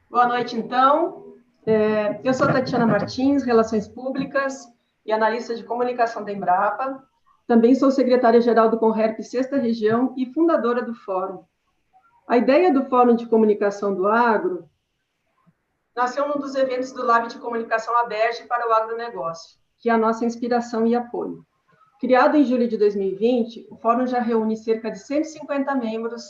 Boa noite, então. Eu sou Tatiana Martins, Relações Públicas e analista de comunicação da Embrapa. Também sou secretária-geral do Conrep Sexta Região e fundadora do Fórum. A ideia do Fórum de Comunicação do Agro nasceu num dos eventos do Lab de Comunicação ABERJ para o agronegócio, que é a nossa inspiração e apoio. Criado em julho de 2020, o Fórum já reúne cerca de 150 membros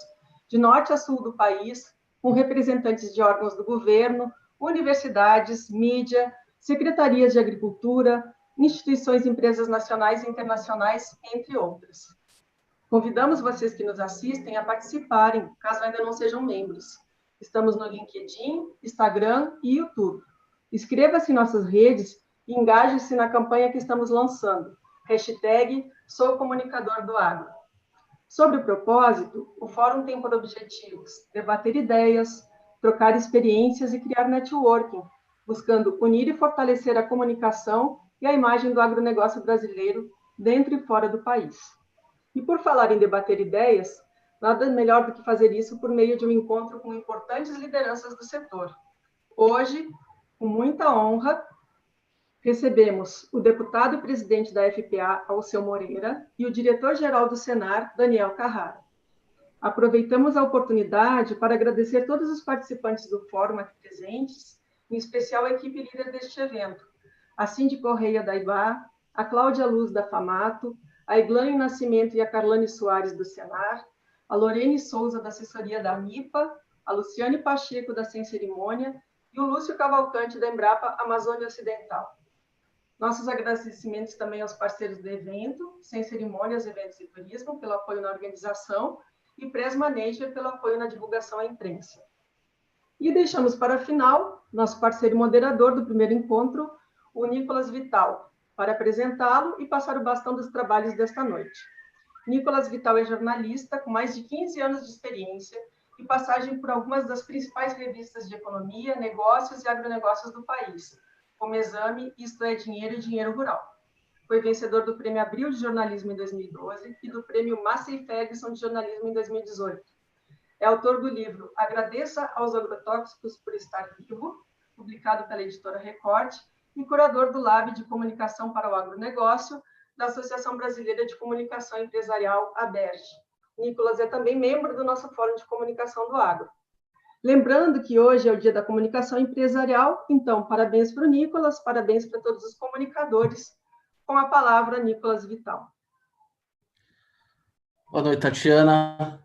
de norte a sul do país, com representantes de órgãos do governo, universidades, mídia, secretarias de agricultura, instituições e empresas nacionais e internacionais, entre outras. Convidamos vocês que nos assistem a participarem, caso ainda não sejam membros. Estamos no LinkedIn, Instagram e YouTube. Inscreva-se em nossas redes e engaje-se na campanha que estamos lançando. Hashtag Sou Comunicador do Agro. Sobre o propósito, o Fórum tem por objetivos debater ideias, trocar experiências e criar networking, buscando unir e fortalecer a comunicação e a imagem do agronegócio brasileiro dentro e fora do país. E por falar em debater ideias, nada melhor do que fazer isso por meio de um encontro com importantes lideranças do setor. Hoje, com muita honra, recebemos o deputado e presidente da FPA, Alceu Moreira, e o diretor-geral do Senar, Daniel Carrara. Aproveitamos a oportunidade para agradecer todos os participantes do fórum aqui presentes, em especial a equipe líder deste evento, a Cindy Correia da IBA, a Cláudia Luz da FAMATO, a Eglane Nascimento e a Carlane Soares do Senar, a Lorene Souza da assessoria da MIPA, a Luciane Pacheco da Sem Cerimônia e o Lúcio Cavalcante da Embrapa Amazônia Ocidental. Nossos agradecimentos também aos parceiros do evento, Sem Cerimônias, Eventos e Turismo, pelo apoio na organização, e Press Manager, pelo apoio na divulgação à imprensa. E deixamos para a final, nosso parceiro moderador do primeiro encontro, o Nicolas Vital, para apresentá-lo e passar o bastão dos trabalhos desta noite. Nicolas Vital é jornalista com mais de 15 anos de experiência e passagem por algumas das principais revistas de economia, negócios e agronegócios do país, como Exame, Isto é Dinheiro e Dinheiro Rural. Foi vencedor do Prêmio Abril de Jornalismo em 2012 e do Prêmio Massey Ferguson de Jornalismo em 2018. É autor do livro Agradeça aos Agrotóxicos por Estar Vivo, publicado pela editora Record, e curador do Lab de Comunicação para o Agronegócio da Associação Brasileira de Comunicação Empresarial, ABERJ. Nicolas é também membro do nosso Fórum de Comunicação do Agro. Lembrando que hoje é o Dia da Comunicação Empresarial, então, parabéns para o Nicolas, parabéns para todos os comunicadores. Com a palavra, Nicolas Vital. Boa noite, Tatiana.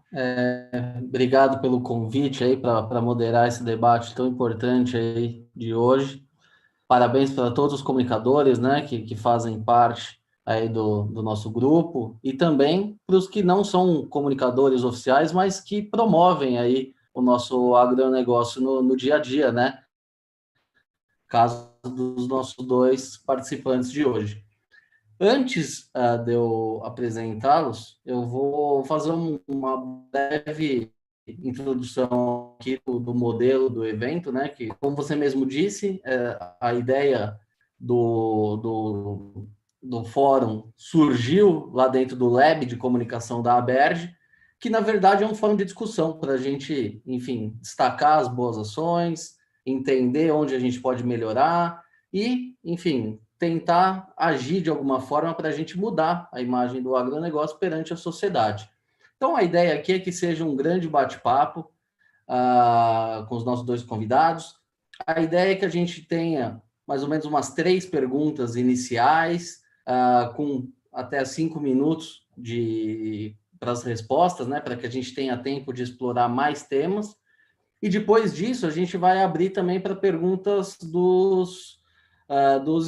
Obrigado pelo convite aí para moderar esse debate tão importante aí de hoje. Parabéns para todos os comunicadores, né, que fazem parte aí do nosso grupo e também para os que não são comunicadores oficiais, mas que promovem aí o nosso agronegócio no dia a dia, né? Caso dos nossos dois participantes de hoje. Antes de eu apresentá-los, eu vou fazer uma breve introdução aqui do modelo do evento, né? Que, como você mesmo disse, a ideia do fórum surgiu lá dentro do Lab de Comunicação da ABERJ, que, na verdade, é um fórum de discussão para a gente, enfim, destacar as boas ações, entender onde a gente pode melhorar e, enfim, tentar agir de alguma forma para a gente mudar a imagem do agronegócio perante a sociedade. Então, a ideia aqui é que seja um grande bate-papo com os nossos dois convidados. A ideia é que a gente tenha mais ou menos umas 3 perguntas iniciais, com até 5 minutos para as respostas, né, para que a gente tenha tempo de explorar mais temas. E depois disso, a gente vai abrir também para perguntas dos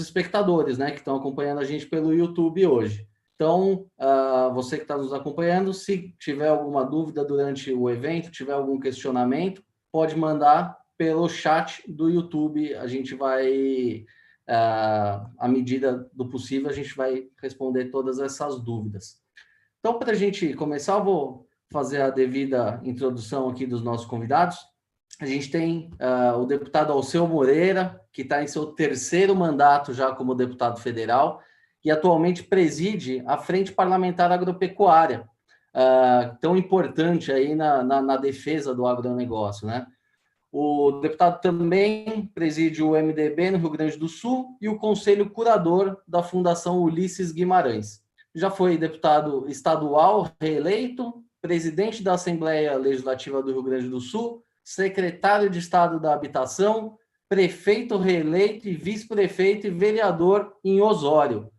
espectadores, né, que estão acompanhando a gente pelo YouTube hoje. Então, você que está nos acompanhando, se tiver alguma dúvida durante o evento, tiver algum questionamento, pode mandar pelo chat do YouTube. A gente vai, à medida do possível, a gente vai responder todas essas dúvidas. Então, para a gente começar, eu vou fazer a devida introdução aqui dos nossos convidados. A gente tem o deputado Alceu Moreira, que está em seu 3º mandato já como deputado federal e atualmente preside a Frente Parlamentar Agropecuária, tão importante aí na defesa do agronegócio, né? O deputado também preside o MDB no Rio Grande do Sul e o conselho curador da Fundação Ulisses Guimarães. Já foi deputado estadual reeleito, presidente da Assembleia Legislativa do Rio Grande do Sul, secretário de Estado da Habitação, prefeito reeleito e vice-prefeito e vereador em Osório.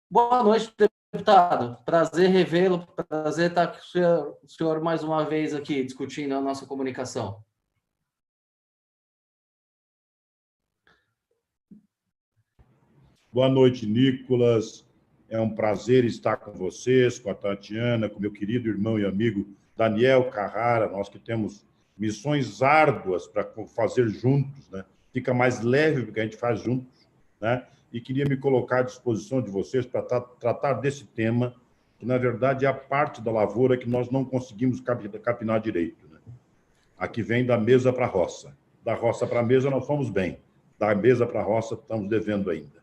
Boa noite, deputado. Prazer revê-lo, prazer estar com o senhor mais uma vez aqui discutindo a nossa comunicação. Boa noite, Nicolas. É um prazer estar com vocês, com a Tatiana, com meu querido irmão e amigo Daniel Carrara, nós que temos missões árduas para fazer juntos, né? Fica mais leve porque a gente faz juntos, né? E queria me colocar à disposição de vocês para tratar desse tema, que, na verdade, é a parte da lavoura que nós não conseguimos capinar direito, né? Aqui vem da mesa para a roça. Da roça para a mesa nós fomos bem. Da mesa para a roça estamos devendo ainda.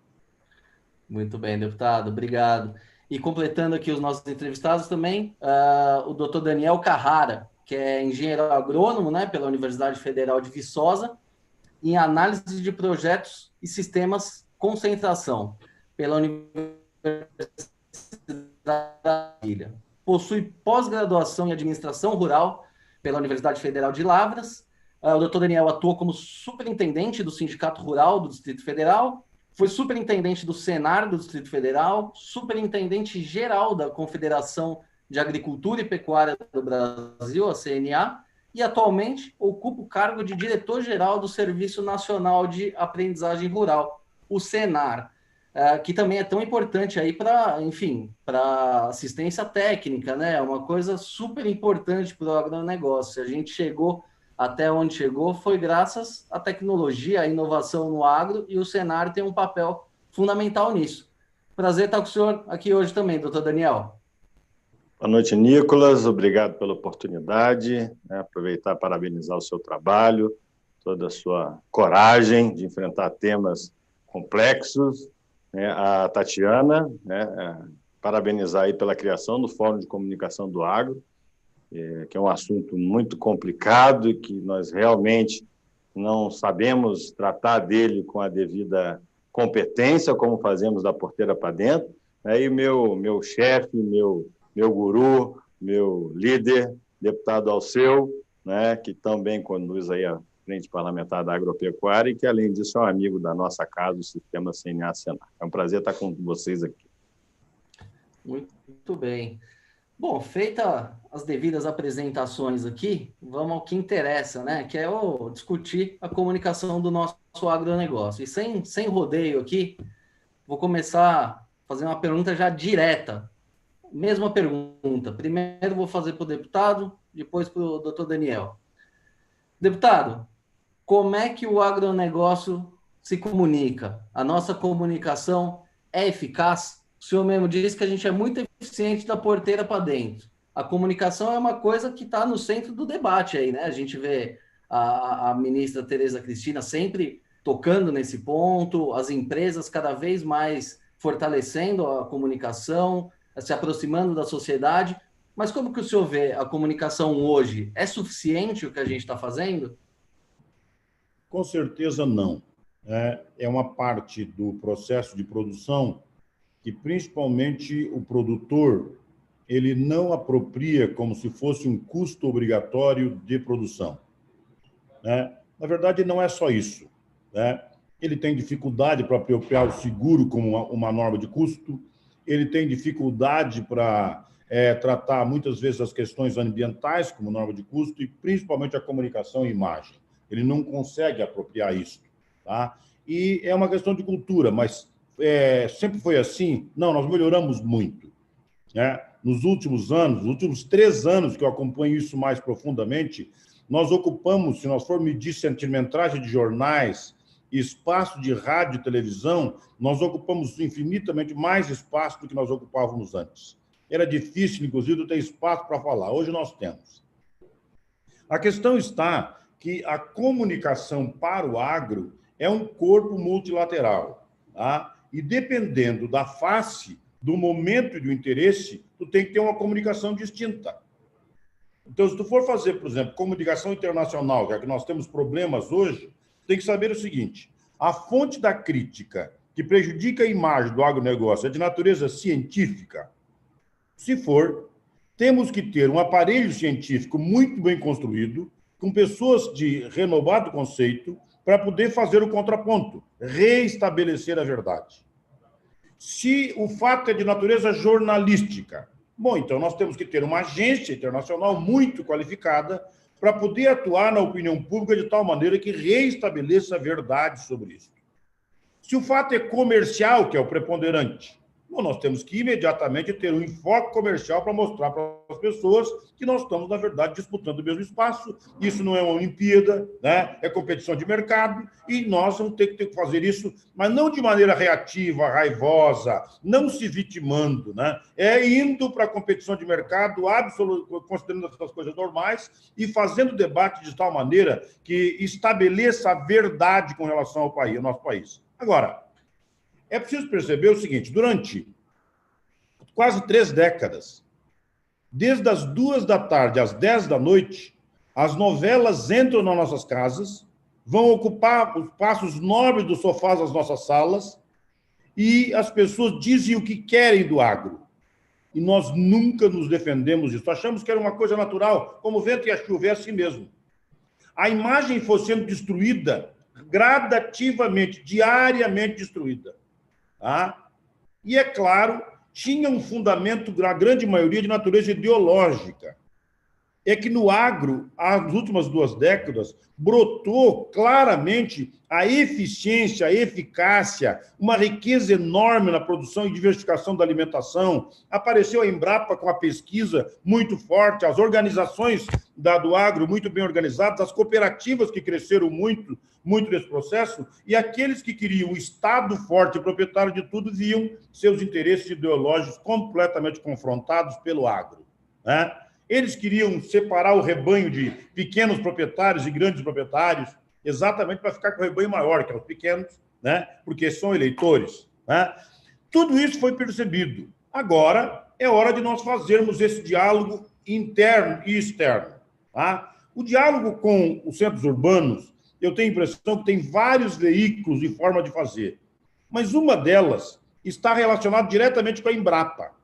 Muito bem, deputado, obrigado. E completando aqui os nossos entrevistados também, o doutor Daniel Carrara, que é engenheiro agrônomo, né, pela Universidade Federal de Viçosa, em análise de projetos e sistemas concentração, pela Universidade da Ilha. Possui pós-graduação em administração rural pela Universidade Federal de Lavras. O doutor Daniel atuou como superintendente do Sindicato Rural do Distrito Federal, foi superintendente do Senar do Distrito Federal, superintendente geral da Confederação de Agricultura e Pecuária do Brasil, a CNA, e atualmente ocupa o cargo de diretor-geral do Serviço Nacional de Aprendizagem Rural, o Senar, que também é tão importante aí para, enfim, para assistência técnica, né? É uma coisa super importante para o agronegócio. A gente chegou até onde chegou foi graças à tecnologia, à inovação no agro, e o Senar tem um papel fundamental nisso. Prazer estar com o senhor aqui hoje também, doutor Daniel. Boa noite, Nicolas. Obrigado pela oportunidade. Aproveitar e parabenizar o seu trabalho, toda a sua coragem de enfrentar temas complexos. A Tatiana, parabenizar aí pela criação do Fórum de Comunicação do Agro, que é um assunto muito complicado e que nós realmente não sabemos tratar dele com a devida competência, como fazemos da porteira para dentro. E meu chefe, meu guru, meu líder, deputado Alceu, que também conduz aí a Frente Parlamentar da Agropecuária e que, além disso, é um amigo da nossa casa, o Sistema CNA-Senar. É um prazer estar com vocês aqui. Muito bem. Bom, feita as devidas apresentações aqui, vamos ao que interessa, né? Que é discutir a comunicação do nosso agronegócio. E sem rodeio aqui, vou começar a fazer uma pergunta já direta. Mesma pergunta. Primeiro vou fazer para o deputado, depois para o doutor Daniel. Deputado, como é que o agronegócio se comunica? A nossa comunicação é eficaz? O senhor mesmo disse que a gente é muito eficiente da porteira para dentro. A comunicação é uma coisa que está no centro do debate aí, né? A gente vê a ministra Tereza Cristina sempre tocando nesse ponto, as empresas cada vez mais fortalecendo a comunicação, se aproximando da sociedade. Mas como que o senhor vê a comunicação hoje? É suficiente o que a gente está fazendo? Com certeza não. É uma parte do processo de produção que, principalmente, o produtor ele não apropria como se fosse um custo obrigatório de produção. Na verdade, não é só isso. Ele tem dificuldade para apropriar o seguro como uma norma de custo, ele tem dificuldade para tratar, muitas vezes, as questões ambientais como norma de custo e, principalmente, a comunicação e imagem. Ele não consegue apropriar isso. Tá? E é uma questão de cultura, mas sempre foi assim? Não, nós melhoramos muito. Nos últimos anos, nos últimos 3 anos que eu acompanho isso mais profundamente, nós ocupamos, se nós formos medir centimetragem de jornais, espaço de rádio e televisão, nós ocupamos infinitamente mais espaço do que nós ocupávamos antes. Era difícil, inclusive, ter espaço para falar. Hoje nós temos. A questão está que a comunicação para o agro é um corpo multilateral. Tá? E dependendo da face, do momento e do interesse, tu tem que ter uma comunicação distinta. Então, se tu for fazer, por exemplo, comunicação internacional, que é que nós temos problemas hoje, tem que saber o seguinte: a fonte da crítica que prejudica a imagem do agronegócio é de natureza científica? Se for, temos que ter um aparelho científico muito bem construído, com pessoas de renovado conceito, para poder fazer o contraponto, reestabelecer a verdade. Se o fato é de natureza jornalística, bom, então nós temos que ter uma agência internacional muito qualificada para poder atuar na opinião pública de tal maneira que reestabeleça a verdade sobre isso. Se o fato é comercial, que é o preponderante, bom, nós temos que imediatamente ter um enfoque comercial para mostrar para as pessoas que nós estamos, na verdade, disputando o mesmo espaço. Isso não é uma Olimpíada, né? É competição de mercado, e nós vamos ter que fazer isso, mas não de maneira reativa, raivosa, não se vitimando, né? É indo para a competição de mercado, considerando essas coisas normais e fazendo debate de tal maneira que estabeleça a verdade com relação ao país, ao nosso país. Agora, é preciso perceber o seguinte: durante quase 3 décadas, desde as 2 da tarde às 10 da noite, as novelas entram nas nossas casas, vão ocupar os espaços nobres dos sofás das nossas salas, e as pessoas dizem o que querem do agro. E nós nunca nos defendemos disso. Achamos que era uma coisa natural, como o vento e a chuva, é assim mesmo. A imagem foi sendo destruída gradativamente, diariamente destruída. Tá? E, é claro, tinha um fundamento, a grande maioria, de natureza ideológica. É que no agro, nas últimas 2 décadas, brotou claramente a eficiência, a eficácia, uma riqueza enorme na produção e diversificação da alimentação. Apareceu a Embrapa com a pesquisa muito forte, as organizações do agro muito bem organizadas, as cooperativas que cresceram muito nesse processo, e aqueles que queriam o Estado forte e proprietário de tudo viam seus interesses ideológicos completamente confrontados pelo agro, né? Eles queriam separar o rebanho de pequenos proprietários e grandes proprietários, exatamente para ficar com o rebanho maior, que é os pequenos, né? Porque são eleitores, né? Tudo isso foi percebido. Agora é hora de nós fazermos esse diálogo interno e externo. Tá? O diálogo com os centros urbanos, eu tenho a impressão que tem vários veículos e forma de fazer, mas uma delas está relacionada diretamente com a Embrapa,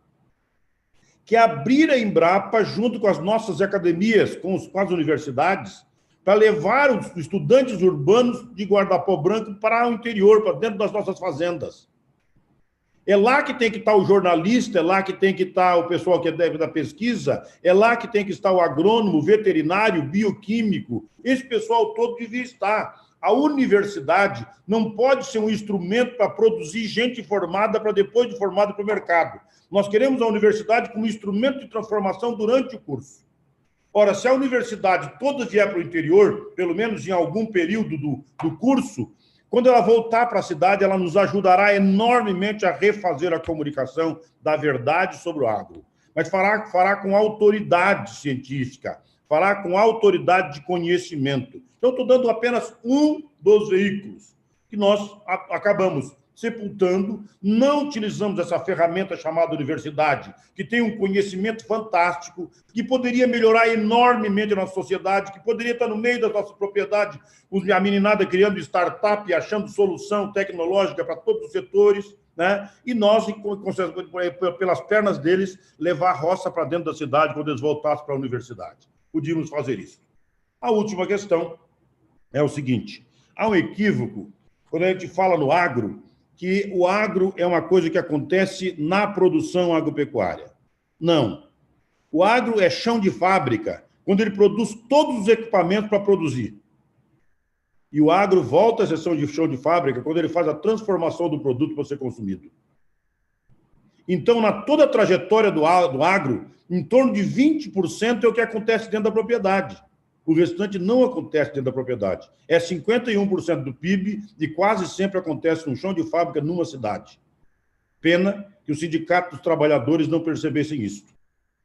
que é abrir a Embrapa junto com as nossas academias, com as universidades, para levar os estudantes urbanos de guarda-pó branco para o interior, para dentro das nossas fazendas. É lá que tem que estar o jornalista, é lá que tem que estar o pessoal que deve da pesquisa, é lá que tem que estar o agrônomo, o veterinário, o bioquímico. Esse pessoal todo devia estar. A universidade não pode ser um instrumento para produzir gente formada para depois de formada para o mercado. Nós queremos a universidade como instrumento de transformação durante o curso. Ora, se a universidade toda vier para o interior, pelo menos em algum período do curso, quando ela voltar para a cidade, ela nos ajudará enormemente a refazer a comunicação da verdade sobre o agro. Mas fará com autoridade científica, fará com autoridade de conhecimento. Então, estou dando apenas um dos veículos que nós acabamos sepultando, não utilizamos essa ferramenta chamada universidade, que tem um conhecimento fantástico, que poderia melhorar enormemente a nossa sociedade, que poderia estar no meio da nossa propriedade, a meninada criando startup e achando solução tecnológica para todos os setores, né? E nós, pelas pernas deles, levar a roça para dentro da cidade quando eles voltassem para a universidade. Podíamos fazer isso. A última questão é o seguinte: há um equívoco quando a gente fala no agro, que o agro é uma coisa que acontece na produção agropecuária. Não. O agro é chão de fábrica, quando ele produz todos os equipamentos para produzir. E o agro volta a ser chão de fábrica quando ele faz a transformação do produto para ser consumido. Então, toda a trajetória do agro, em torno de 20% é o que acontece dentro da propriedade. O restante não acontece dentro da propriedade. É 51% do PIB e quase sempre acontece no chão de fábrica numa cidade. Pena que o Sindicato dos Trabalhadores não percebessem isso.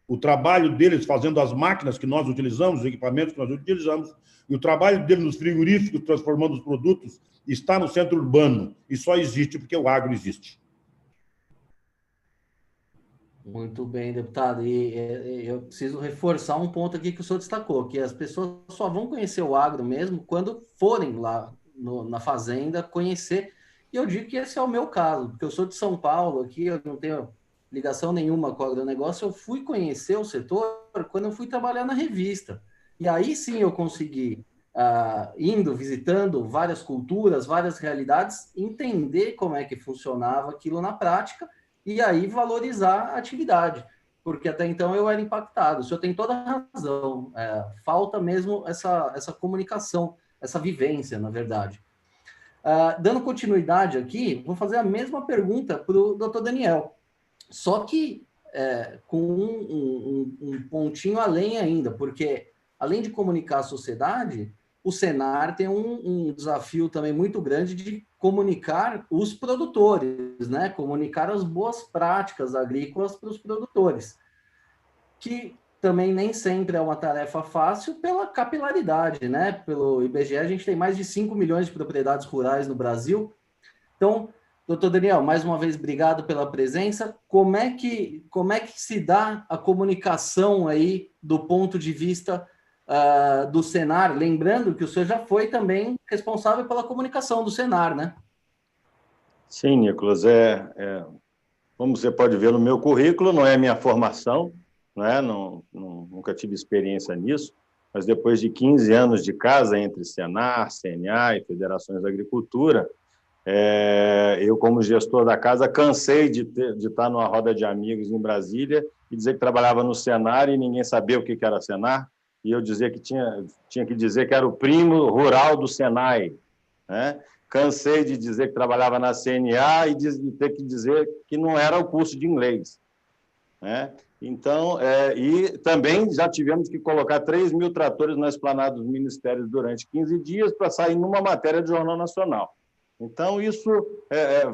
O trabalho deles fazendo as máquinas que nós utilizamos, os equipamentos que nós utilizamos, e o trabalho deles nos frigoríficos transformando os produtos está no centro urbano e só existe porque o agro existe. Muito bem, deputado. E eu preciso reforçar um ponto aqui que o senhor destacou, que as pessoas só vão conhecer o agro mesmo quando forem lá na fazenda conhecer. E eu digo que esse é o meu caso, porque eu sou de São Paulo aqui, eu não tenho ligação nenhuma com o agronegócio. Eu fui conhecer o setor quando eu fui trabalhar na revista. E aí sim eu consegui, indo, visitando várias culturas, várias realidades, entender como é que funcionava aquilo na prática e aí valorizar a atividade, porque até então eu era impactado. O senhor tem toda a razão, falta mesmo essa comunicação, essa vivência, na verdade. Dando continuidade aqui, vou fazer a mesma pergunta para o doutor Daniel, só que com um pontinho além ainda, porque além de comunicar a sociedade, o Senar tem um desafio também muito grande de comunicar os produtores, né? Comunicar as boas práticas agrícolas para os produtores, que também nem sempre é uma tarefa fácil pela capilaridade, né? Pelo IBGE, a gente tem mais de 5 milhões de propriedades rurais no Brasil. Então, doutor Daniel, mais uma vez, obrigado pela presença. Como é que se dá a comunicação aí do ponto de vista do Senar? Lembrando que o senhor já foi também responsável pela comunicação do Senar, né? Sim, Nicolas. Como você pode ver no meu currículo, não é minha formação, nunca tive experiência nisso, mas depois de 15 anos de casa entre Senar, CNA e Federações da Agricultura, eu, como gestor da casa, cansei de estar numa roda de amigos em Brasília e dizer que trabalhava no Senar e ninguém sabia o que era Senar, e eu dizia que tinha que dizer que era o primo rural do Senai, né? Cansei de dizer que trabalhava na CNA e de ter que dizer que não era o curso de inglês, né? Então, e também já tivemos que colocar 3.000 tratores na esplanada dos ministérios durante 15 dias para sair numa matéria de Jornal Nacional. Então, isso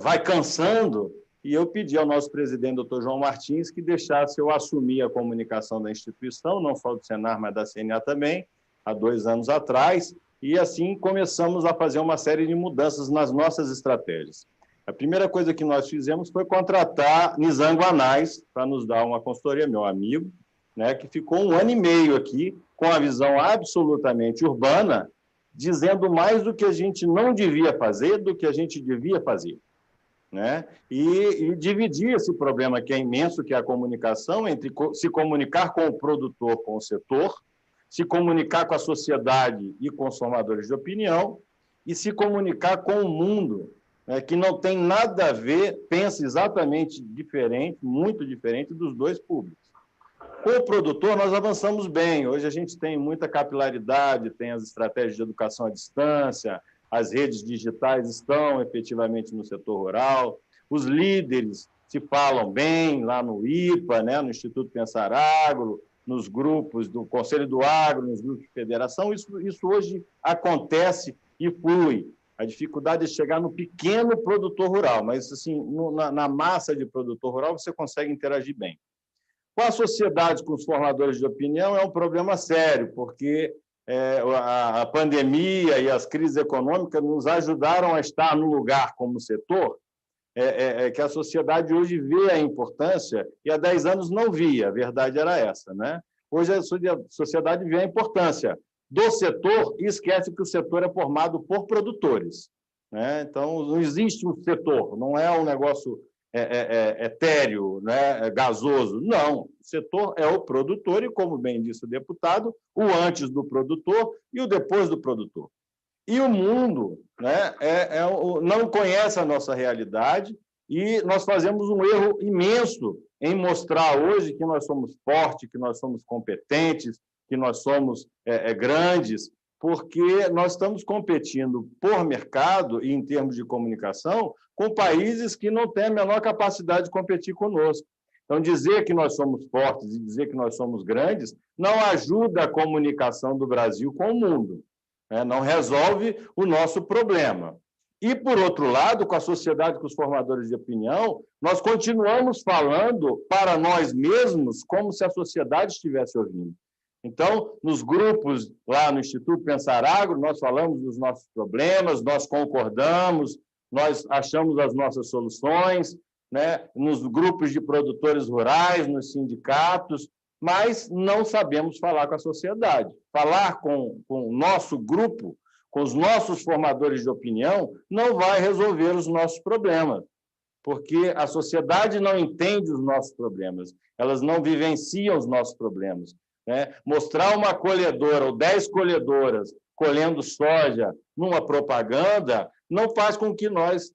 vai cansando, e eu pedi ao nosso presidente, doutor João Martins, que deixasse eu assumir a comunicação da instituição, não só do Senar, mas da CNA também, há 2 anos atrás, e assim começamos a fazer uma série de mudanças nas nossas estratégias. A primeira coisa que nós fizemos foi contratar Nizango Anais para nos dar uma consultoria, meu amigo, né, que ficou 1 ano e meio aqui, com a visão absolutamente urbana, dizendo mais do que a gente não devia fazer do que a gente devia fazer, né? E dividir esse problema que é imenso, que é a comunicação, entre se comunicar com o produtor, com o setor, se comunicar com a sociedade e com os formadores de opinião, e se comunicar com o mundo, né, que não tem nada a ver, pensa exatamente diferente, muito diferente dos dois públicos. Com o produtor, nós avançamos bem. Hoje a gente tem muita capilaridade, tem as estratégias de educação à distância, as redes digitais estão efetivamente no setor rural, os líderes se falam bem lá no IPA, né, no Instituto Pensar Agro, nos grupos do Conselho do Agro, nos grupos de federação. Isso hoje acontece e flui. A dificuldade é chegar no pequeno produtor rural, mas assim, na massa de produtor rural você consegue interagir bem. Com a sociedade, com os formadores de opinião, é um problema sério, porque a pandemia e as crises econômicas nos ajudaram a estar no lugar como setor, que a sociedade hoje vê a importância, e há 10 anos não via, a verdade era essa, né? Hoje a sociedade vê a importância do setor e esquece que o setor é formado por produtores, né? Então, não existe um setor, não é um negócio etéreo, né, gasoso. Não, o setor é o produtor e, como bem disse o deputado, o antes do produtor e o depois do produtor. E o mundo, né, não conhece a nossa realidade e nós fazemos um erro imenso em mostrar hoje que nós somos fortes, que nós somos competentes, que nós somos grandes, porque nós estamos competindo por mercado e em termos de comunicação com países que não têm a menor capacidade de competir conosco. Então, dizer que nós somos fortes e dizer que nós somos grandes não ajuda a comunicação do Brasil com o mundo, né? Não resolve o nosso problema. E, por outro lado, com a sociedade, com os formadores de opinião, nós continuamos falando para nós mesmos como se a sociedade estivesse ouvindo. Então, nos grupos lá no Instituto Pensar Agro, nós falamos dos nossos problemas, nós concordamos, nós achamos as nossas soluções, né, nos grupos de produtores rurais, nos sindicatos, mas não sabemos falar com a sociedade. Falar com o nosso grupo, com os nossos formadores de opinião, não vai resolver os nossos problemas, porque a sociedade não entende os nossos problemas, elas não vivenciam os nossos problemas, né? Mostrar uma colhedora ou 10 colhedoras colhendo soja numa propaganda não faz com que nós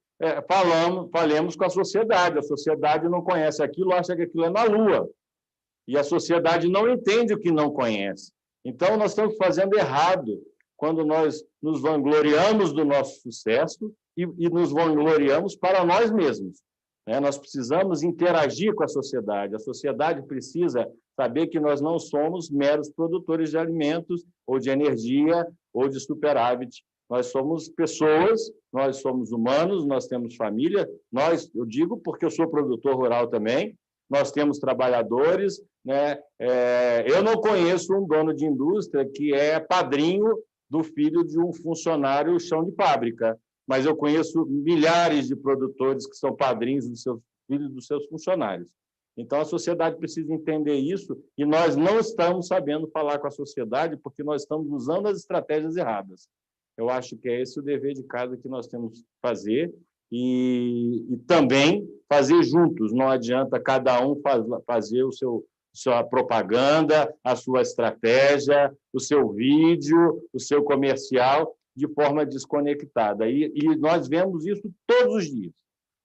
falemos com a sociedade não conhece aquilo, acha que aquilo é na Lua, e a sociedade não entende o que não conhece. Então, nós estamos fazendo errado quando nós nos vangloriamos do nosso sucesso e nos vangloriamos para nós mesmos, né? Nós precisamos interagir com a sociedade precisa saber que nós não somos meros produtores de alimentos ou de energia ou de superávit. Nós somos pessoas, nós somos humanos, nós temos família, eu digo porque eu sou produtor rural também, nós temos trabalhadores, né? Eu não conheço um dono de indústria que é padrinho do filho de um funcionário chão de fábrica, mas eu conheço milhares de produtores que são padrinhos dos seus filhos, dos seus funcionários. Então, a sociedade precisa entender isso e nós não estamos sabendo falar com a sociedade porque nós estamos usando as estratégias erradas. Eu acho que é esse o dever de casa que nós temos que fazer e também fazer juntos. Não adianta cada um fazer sua propaganda, a sua estratégia, o seu vídeo, o seu comercial de forma desconectada. E nós vemos isso todos os dias.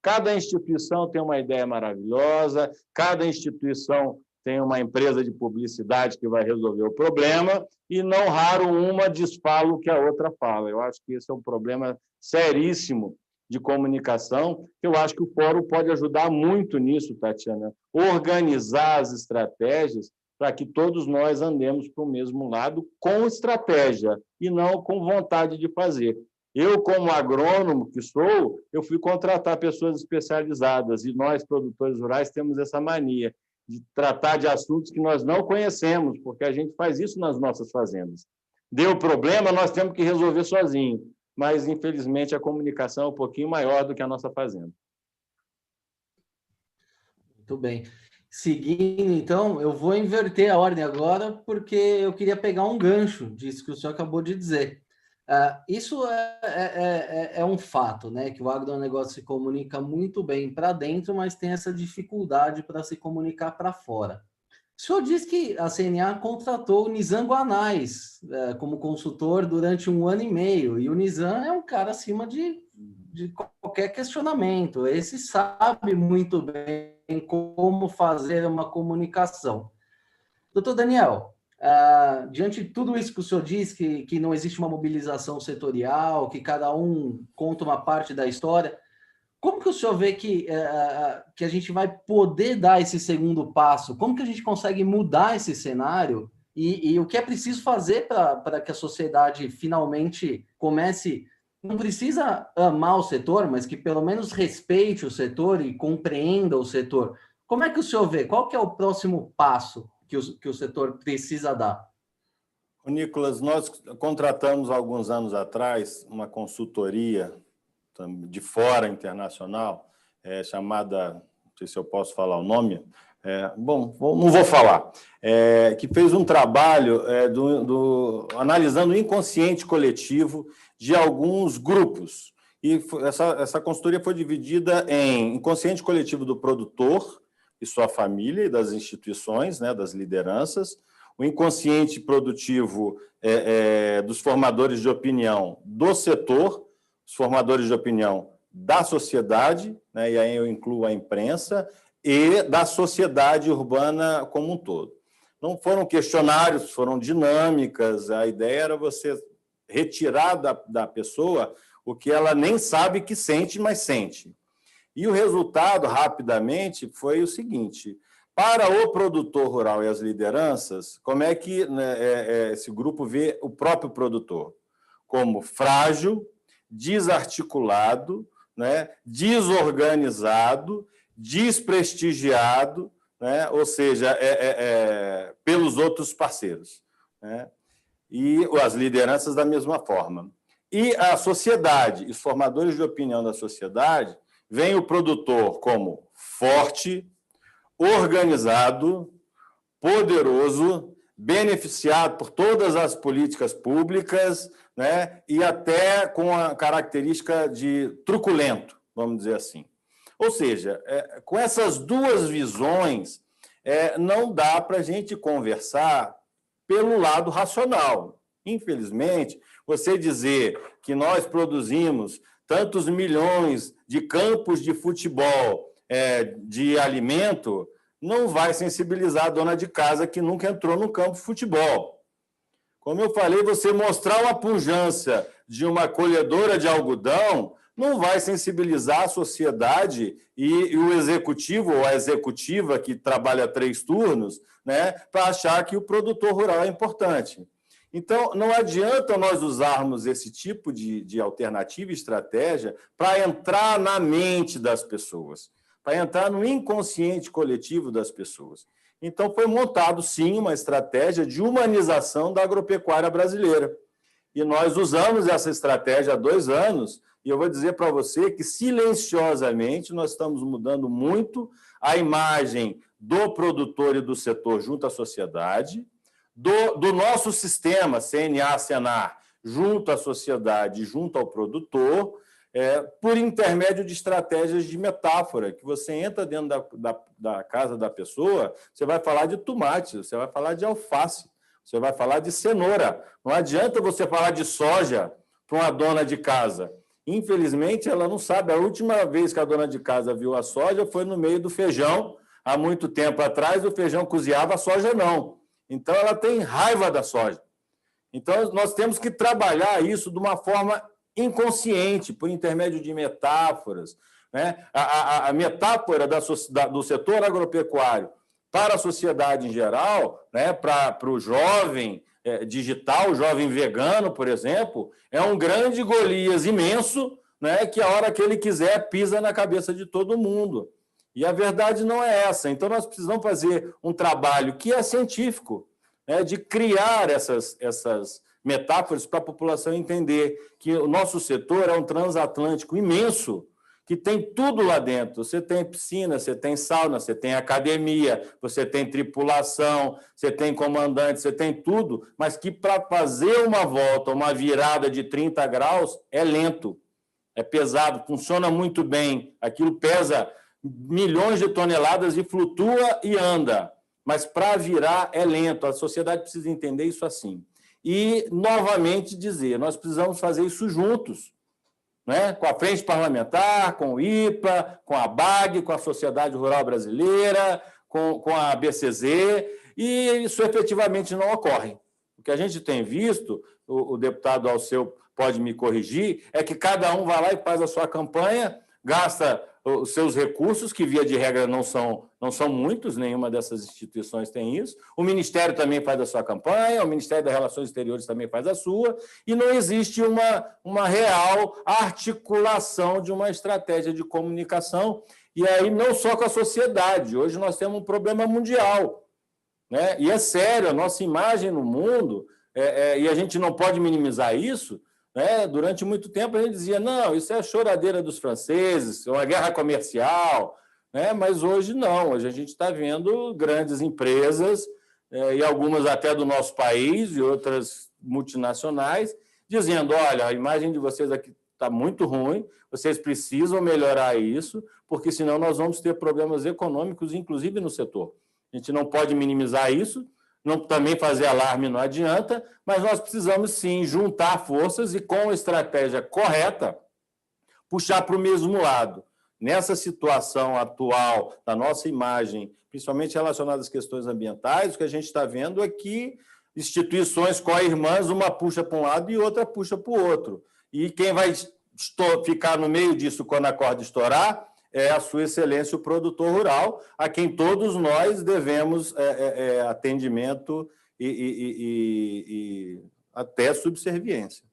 Cada instituição tem uma ideia maravilhosa, cada instituição tem uma empresa de publicidade que vai resolver o problema e, não raro, uma desfala o que a outra fala. Eu acho que esse é um problema seríssimo de comunicação, que eu acho que o Fórum pode ajudar muito nisso, Tatiana. Organizar as estratégias para que todos nós andemos para o mesmo lado com estratégia e não com vontade de fazer. Eu, como agrônomo que sou, eu fui contratar pessoas especializadas e nós, produtores rurais, temos essa mania de tratar de assuntos que nós não conhecemos, porque a gente faz isso nas nossas fazendas. Deu problema, nós temos que resolver sozinho, mas, infelizmente, a comunicação é um pouquinho maior do que a nossa fazenda. Muito bem. Seguindo, então, eu vou inverter a ordem agora, porque eu queria pegar um gancho disso que o senhor acabou de dizer. Isso é um fato, né? Que o agronegócio se comunica muito bem para dentro, mas tem essa dificuldade para se comunicar para fora. O senhor diz que a CNA contratou o Nizam Guanais como consultor durante 1 ano e meio, e o Nizam é um cara acima de qualquer questionamento. Esse sabe muito bem como fazer uma comunicação. Doutor Daniel, diante de tudo isso que o senhor diz, que não existe uma mobilização setorial, que cada um conta uma parte da história, como que o senhor vê que a gente vai poder dar esse segundo passo? Como que a gente consegue mudar esse cenário? E o que é preciso fazer para que a sociedade finalmente comece, não precisa amar o setor, mas que pelo menos respeite o setor e compreenda o setor? Como é que o senhor vê? Qual que é o próximo passo que o setor precisa dar? Nicolas, nós contratamos há alguns anos atrás uma consultoria de fora internacional, chamada, não sei se eu posso falar o nome, não vou falar, que fez um trabalho analisando o inconsciente coletivo de alguns grupos. E essa consultoria foi dividida em inconsciente coletivo do produtor e sua família e das instituições, né, das lideranças, o inconsciente produtivo dos formadores de opinião do setor, os formadores de opinião da sociedade, né, e aí eu incluo a imprensa, e da sociedade urbana como um todo. Não foram questionários, foram dinâmicas, a ideia era você retirar da pessoa o que ela nem sabe que sente, mas sente. E o resultado, rapidamente, foi o seguinte: para o produtor rural e as lideranças, como é que, né, esse grupo vê o próprio produtor? Como frágil, desarticulado, né, desorganizado, desprestigiado, né, ou seja, pelos outros parceiros, né, e as lideranças da mesma forma. E a sociedade, os formadores de opinião da sociedade, veem o produtor como forte, organizado, poderoso, beneficiado por todas as políticas públicas, né, e até com a característica de truculento, vamos dizer assim. Ou seja, com essas duas visões, não dá para a gente conversar pelo lado racional. Infelizmente, você dizer que nós produzimos tantos milhões de campos de futebol, de alimento, não vai sensibilizar a dona de casa que nunca entrou no campo de futebol. Como eu falei, você mostrar uma pujança de uma colhedora de algodão não vai sensibilizar a sociedade e o executivo ou a executiva que trabalha 3 turnos, né, para achar que o produtor rural é importante. Então, não adianta nós usarmos esse tipo de alternativa e estratégia para entrar na mente das pessoas, para entrar no inconsciente coletivo das pessoas. Então, foi montado, sim, uma estratégia de humanização da agropecuária brasileira. E nós usamos essa estratégia há 2 anos, e eu vou dizer para você que, silenciosamente, nós estamos mudando muito a imagem do produtor e do setor junto à sociedade, do nosso sistema CNA-Senar junto à sociedade, junto ao produtor, por intermédio de estratégias de metáfora, que você entra dentro da casa da pessoa, você vai falar de tomate, você vai falar de alface, você vai falar de cenoura. Não adianta você falar de soja para uma dona de casa. Infelizmente, ela não sabe. A última vez que a dona de casa viu a soja foi no meio do feijão. Há muito tempo atrás, o feijão cozinhava, a soja não. Então, ela tem raiva da soja. Então, nós temos que trabalhar isso de uma forma inconsciente, por intermédio de metáforas, né? A metáfora do setor agropecuário para a sociedade em geral, né? Para o jovem digital, o jovem vegano, por exemplo, é um grande Golias imenso, né? Que a hora que ele quiser pisa na cabeça de todo mundo. E a verdade não é essa. Então, nós precisamos fazer um trabalho que é científico, né? De criar essas metáforas para a população entender que o nosso setor é um transatlântico imenso, que tem tudo lá dentro. Você tem piscina, você tem sauna, você tem academia, você tem tripulação, você tem comandante, você tem tudo, mas que para fazer uma volta, uma virada de 30 graus, é lento, é pesado, funciona muito bem, aquilo pesa milhões de toneladas e flutua e anda, mas para virar é lento, a sociedade precisa entender isso assim. E, novamente, dizer, nós precisamos fazer isso juntos, né? Com a Frente Parlamentar, com o IPA, com a BAG, com a Sociedade Rural Brasileira, com a BCZ, e isso efetivamente não ocorre. O que a gente tem visto, o deputado Alceu pode me corrigir, é que cada um vai lá e faz a sua campanha, gasta os seus recursos, que via de regra não são muitos, nenhuma dessas instituições tem isso. O Ministério também faz a sua campanha, o Ministério das Relações Exteriores também faz a sua, e não existe uma real articulação de uma estratégia de comunicação, e aí não só com a sociedade. Hoje nós temos um problema mundial, né? E é sério, a nossa imagem no mundo, e a gente não pode minimizar isso, né? Durante muito tempo a gente dizia, não, isso é a choradeira dos franceses, é uma guerra comercial, né? Mas hoje não, hoje a gente está vendo grandes empresas, e algumas até do nosso país e outras multinacionais, dizendo, olha, a imagem de vocês aqui está muito ruim, vocês precisam melhorar isso, porque senão nós vamos ter problemas econômicos, inclusive no setor. A gente não pode minimizar isso, não, também fazer alarme não adianta, mas nós precisamos, sim, juntar forças e, com a estratégia correta, puxar para o mesmo lado. Nessa situação atual da nossa imagem, principalmente relacionada às questões ambientais, o que a gente está vendo é que instituições co-irmãs, uma puxa para um lado e outra puxa para o outro. E quem vai ficar no meio disso quando a corda estourar é a Sua Excelência, o produtor rural, a quem todos nós devemos atendimento e até subserviência.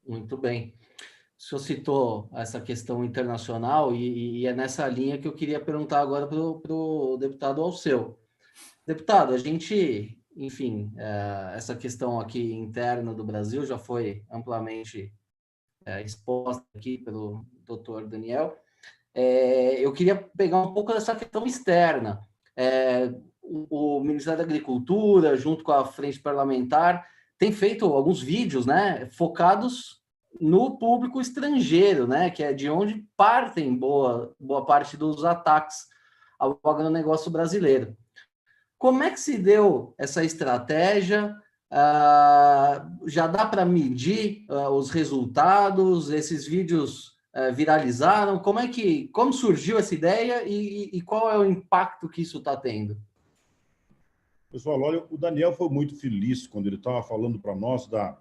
Muito bem. O senhor citou essa questão internacional e é nessa linha que eu queria perguntar agora para o deputado Alceu. Deputado, a gente, enfim, essa questão aqui interna do Brasil já foi amplamente exposta aqui pelo Dr. Daniel, eu queria pegar um pouco dessa questão externa. O Ministério da Agricultura, junto com a Frente Parlamentar, tem feito alguns vídeos, né, focados no público estrangeiro, né, que é de onde partem boa parte dos ataques ao agronegócio brasileiro. Como é que se deu essa estratégia? Já dá para medir os resultados? Esses vídeos viralizaram? Como surgiu essa ideia e qual é o impacto que isso está tendo? Pessoal, olha, o Daniel foi muito feliz quando ele estava falando para nós da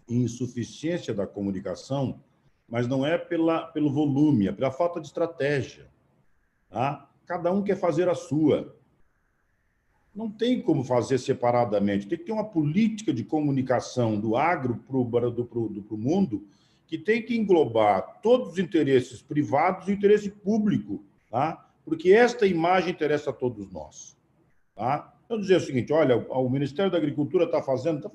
insuficiência da comunicação, mas não é pelo volume, é pela falta de estratégia. Tá? Cada um quer fazer a sua. Não tem como fazer separadamente. Tem que ter uma política de comunicação do agro para o mundo que tem que englobar todos os interesses privados e o interesse público, tá? Porque esta imagem interessa a todos nós. Tá? Então, dizer o seguinte, olha, o Ministério da Agricultura está fazendo,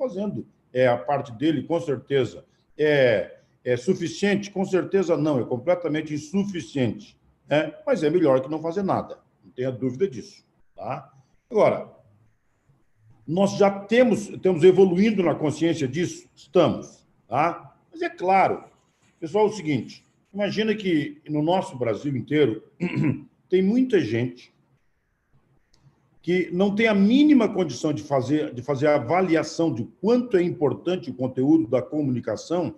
a parte dele, com certeza. É suficiente? Com certeza não, é completamente insuficiente. Né? Mas é melhor que não fazer nada, não tenha dúvida disso. Tá? Agora, nós já estamos evoluindo na consciência disso? Estamos. Tá? Mas é claro, pessoal, é o seguinte, imagina que no nosso Brasil inteiro tem muita gente que não tem a mínima condição de fazer a avaliação de quanto é importante o conteúdo da comunicação,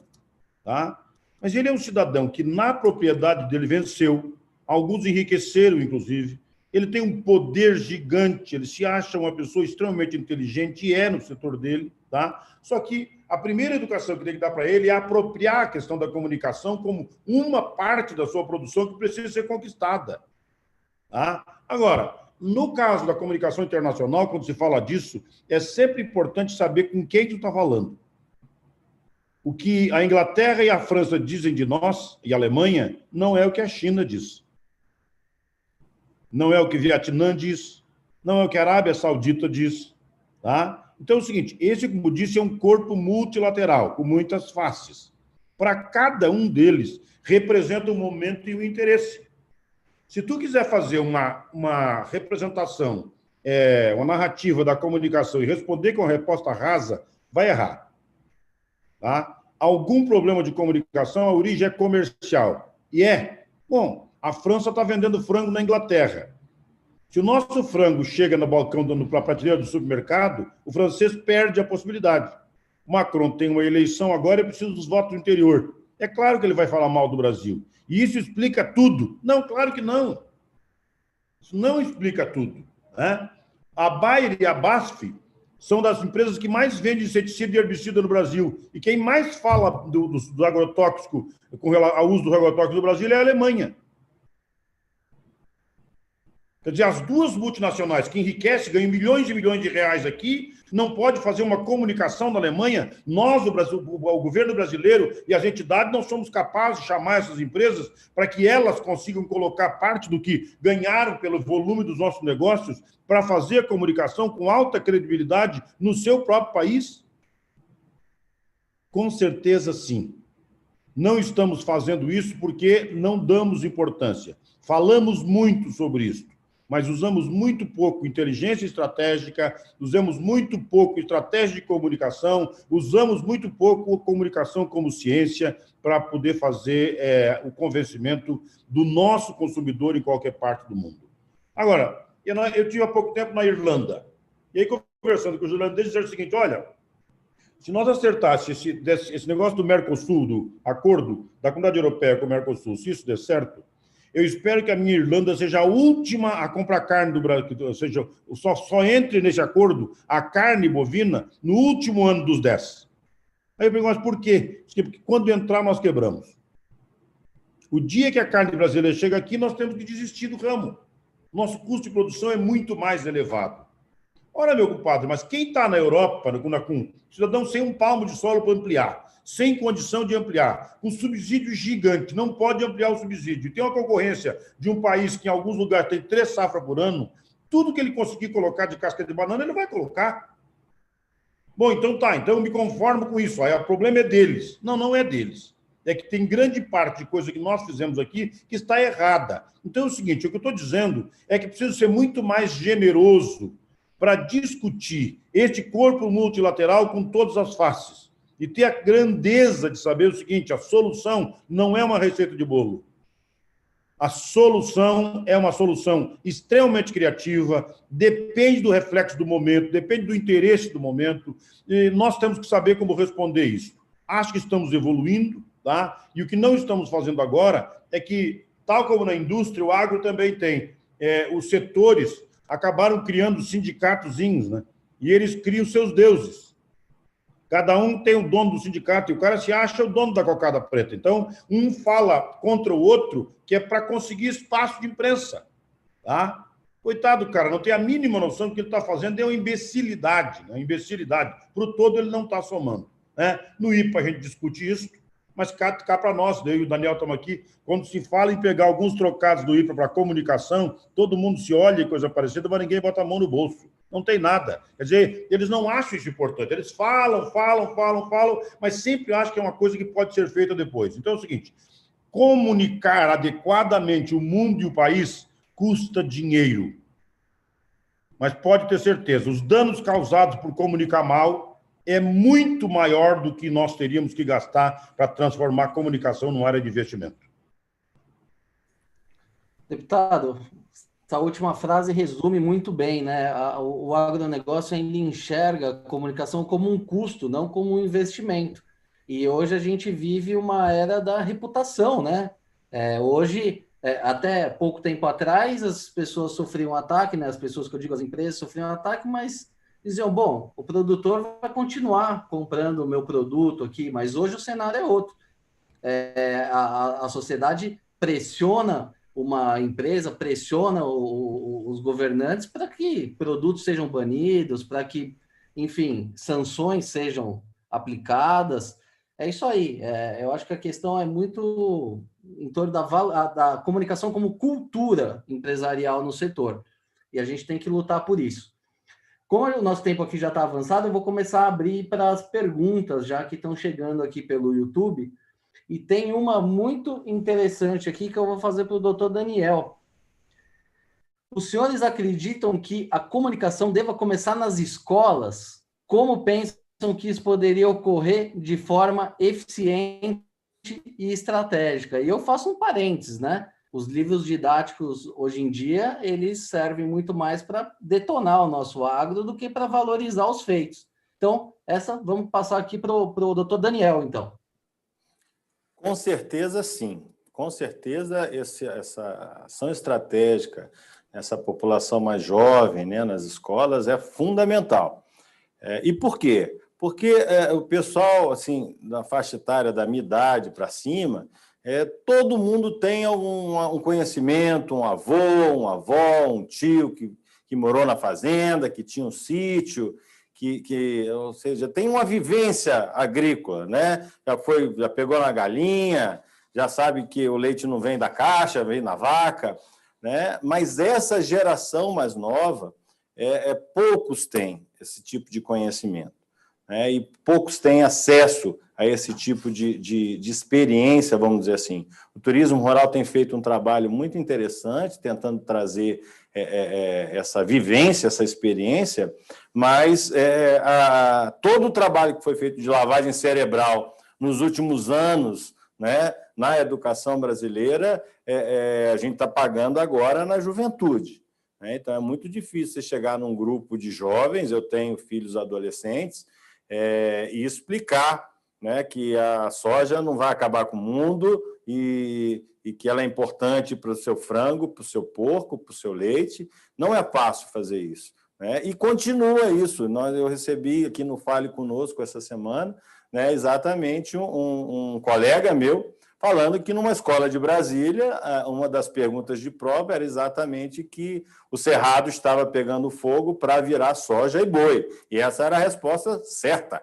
tá? Mas ele é um cidadão que, na propriedade dele, venceu, alguns enriqueceram, inclusive, ele tem um poder gigante, ele se acha uma pessoa extremamente inteligente, e é no setor dele, tá? Só que a primeira educação que tem que dar para ele é apropriar a questão da comunicação como uma parte da sua produção que precisa ser conquistada. Tá? Agora, no caso da comunicação internacional, quando se fala disso, é sempre importante saber com quem tu está falando. O que a Inglaterra e a França dizem de nós, e a Alemanha, não é o que a China diz. Não é o que o Vietnã diz, não é o que a Arábia Saudita diz. Tá? Então é o seguinte, esse, como disse, é um corpo multilateral, com muitas faces. Para cada um deles, representa um momento e um interesse. Se tu quiser fazer uma representação, uma narrativa da comunicação e responder com resposta rasa, vai errar. Tá? Algum problema de comunicação, a origem é comercial. E bom, a França está vendendo frango na Inglaterra. Se o nosso frango chega no balcão, na prateleira do supermercado, o francês perde a possibilidade. O Macron tem uma eleição agora e precisa dos votos do interior. É claro que ele vai falar mal do Brasil. E isso explica tudo? Não, claro que não. Isso não explica tudo. Né? A Bayer e a BASF são das empresas que mais vendem inseticida e herbicida no Brasil. E quem mais fala do agrotóxico, com relação ao uso do agrotóxico no Brasil, é a Alemanha. Quer dizer, as duas multinacionais que enriquecem, ganham milhões e milhões de reais aqui, não pode fazer uma comunicação na Alemanha. Nós, o Brasil, o governo brasileiro e as entidades, não somos capazes de chamar essas empresas para que elas consigam colocar parte do que ganharam pelo volume dos nossos negócios para fazer a comunicação com alta credibilidade no seu próprio país? Com certeza, sim. Não estamos fazendo isso porque não damos importância. Falamos muito sobre isso, mas usamos muito pouco inteligência estratégica, usamos muito pouco estratégia de comunicação, usamos muito pouco comunicação como ciência para poder fazer o convencimento do nosso consumidor em qualquer parte do mundo. Agora, eu tive há pouco tempo na Irlanda, e aí, conversando com os irlandeses, disseram o seguinte, olha, se nós acertássemos esse negócio do Mercosul, do acordo da Comunidade Europeia com o Mercosul, se isso der certo, eu espero que a minha Irlanda seja a última a comprar carne do Brasil, ou seja, só entre nesse acordo a carne bovina no último ano dos 10. Aí eu pergunto, mas por quê? Porque quando entrar, nós quebramos. O dia que a carne brasileira chega aqui, nós temos que desistir do ramo. Nosso custo de produção é muito mais elevado. Ora, meu compadre, mas quem está na Europa, com cidadão sem um palmo de solo para ampliar, sem condição de ampliar, com subsídio gigante, não pode ampliar o subsídio, tem uma concorrência de um país que em alguns lugares tem 3 safras por ano, tudo que ele conseguir colocar de casca de banana, ele vai colocar. Bom, então tá, então eu me conformo com isso, aí o problema é deles. Não, não é deles. é que tem grande parte de coisa que nós fizemos aqui que está errada. Então é o seguinte, o que eu estou dizendo é que preciso ser muito mais generoso para discutir este corpo multilateral com todas as faces e ter a grandeza de saber o seguinte, a solução não é uma receita de bolo. A solução é uma solução extremamente criativa, depende do reflexo do momento, depende do interesse do momento, e nós temos que saber como responder isso. Acho que estamos evoluindo, tá? E o que não estamos fazendo agora é que, tal como na indústria, o agro também tem. Os setores acabaram criando sindicatozinhos, né? E eles criam seus deuses. Cada um tem o dono do sindicato e o cara se acha o dono da cocada preta. Então, um fala contra o outro que é para conseguir espaço de imprensa. Tá? Coitado, cara, não tem a mínima noção do que ele está fazendo, é uma imbecilidade. Né? Imbecilidade. Para o todo, ele não está somando. Né? No IPA, a gente discute isso, mas cá para nós, eu e o Daniel estamos aqui, quando se fala em pegar alguns trocados do IPA para comunicação, todo mundo se olha e coisa parecida, mas ninguém bota a mão no bolso. Não tem nada. Quer dizer, eles não acham isso importante. Eles falam, mas sempre acham que é uma coisa que pode ser feita depois. Então é o seguinte, comunicar adequadamente o mundo e o país custa dinheiro. Mas pode ter certeza, os danos causados por comunicar mal é muito maior do que nós teríamos que gastar para transformar a comunicação numa área de investimento. Deputado, essa última frase resume muito bem, né? O agronegócio ainda enxerga a comunicação como um custo, não como um investimento. E hoje a gente vive uma era da reputação, né? Hoje, até pouco tempo atrás, as pessoas sofriam ataque, né? As pessoas que eu digo, as empresas sofriam ataque, mas diziam, bom, o produtor vai continuar comprando o meu produto aqui, mas hoje o cenário é outro. A sociedade pressiona uma empresa, pressiona os governantes para que produtos sejam banidos, para que, enfim, sanções sejam aplicadas. É isso aí. Eu acho que a questão é muito em torno da comunicação como cultura empresarial no setor. E a gente tem que lutar por isso. Como o nosso tempo aqui já está avançado, eu vou começar a abrir para as perguntas, já que estão chegando aqui pelo YouTube. E tem uma muito interessante aqui que eu vou fazer para o doutor Daniel. Os senhores acreditam que a comunicação deva começar nas escolas? Como pensam que isso poderia ocorrer de forma eficiente e estratégica? E eu faço um parênteses, né? Os livros didáticos, hoje em dia, eles servem muito mais para detonar o nosso agro do que para valorizar os feitos. Então, vamos passar aqui para o doutor Daniel, então. Com certeza, sim. Com certeza, essa ação estratégica, essa população mais jovem, né, nas escolas, é fundamental. E por quê? Porque o pessoal, assim, da faixa etária da minha idade para cima, todo mundo tem um conhecimento, um avô, uma avó, um tio que morou na fazenda, que tinha um sítio, ou seja, tem uma vivência agrícola, né? Já pegou na galinha, já sabe que o leite não vem da caixa, vem na vaca, né? Mas essa geração mais nova, poucos têm esse tipo de conhecimento, né? E poucos têm acesso a esse tipo de experiência, vamos dizer assim. O turismo rural tem feito um trabalho muito interessante, tentando trazer essa vivência, essa experiência, mas todo o trabalho que foi feito de lavagem cerebral nos últimos anos, né, na educação brasileira, a gente está pagando agora na juventude, né? Então, é muito difícil você chegar num grupo de jovens, eu tenho filhos adolescentes, e explicar, né, que a soja não vai acabar com o mundo e que ela é importante para o seu frango, para o seu porco, para o seu leite. Não é fácil fazer isso, né? E continua isso. Eu recebi aqui no Fale Conosco essa semana, né, exatamente um colega meu falando que numa escola de Brasília, uma das perguntas de prova era exatamente que o cerrado estava pegando fogo para virar soja e boi. E essa era a resposta certa.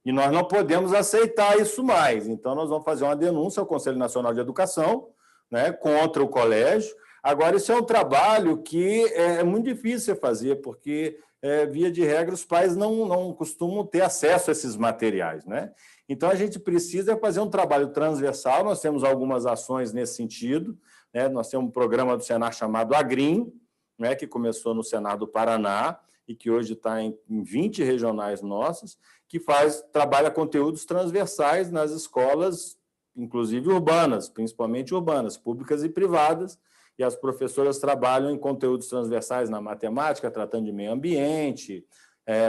E nós não podemos aceitar isso mais. Então, nós vamos fazer uma denúncia ao Conselho Nacional de Educação, né, contra o colégio. Agora, isso é um trabalho que é muito difícil você fazer, porque via de regra, os pais não costumam ter acesso a esses materiais, né? Então, a gente precisa fazer um trabalho transversal, nós temos algumas ações nesse sentido, né? Nós temos um programa do Senar chamado Agrim, né? Que começou no Senar do Paraná e que hoje está em 20 regionais nossas, que trabalha conteúdos transversais nas escolas, inclusive urbanas, principalmente urbanas, públicas e privadas, e as professoras trabalham em conteúdos transversais na matemática, tratando de meio ambiente,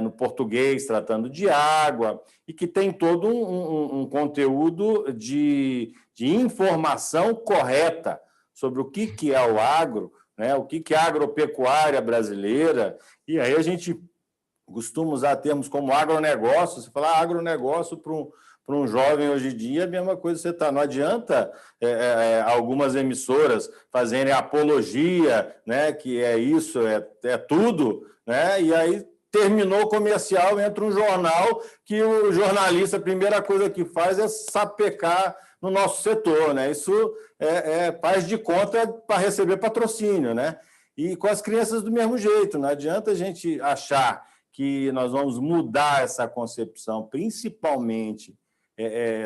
no português, tratando de água, e que tem todo um conteúdo de informação correta sobre o que é o agro, né? O que é a agropecuária brasileira, e aí a gente costuma usar termos como agronegócio. Você falar agronegócio para um jovem hoje em dia, é a mesma coisa que você está. Não adianta algumas emissoras fazerem apologia, né, que é isso, é tudo, né? E aí terminou o comercial, entra um jornal que o jornalista, a primeira coisa que faz é sapecar no nosso setor, né? Isso faz de conta para receber patrocínio, né? E com as crianças do mesmo jeito, não adianta a gente achar que nós vamos mudar essa concepção, principalmente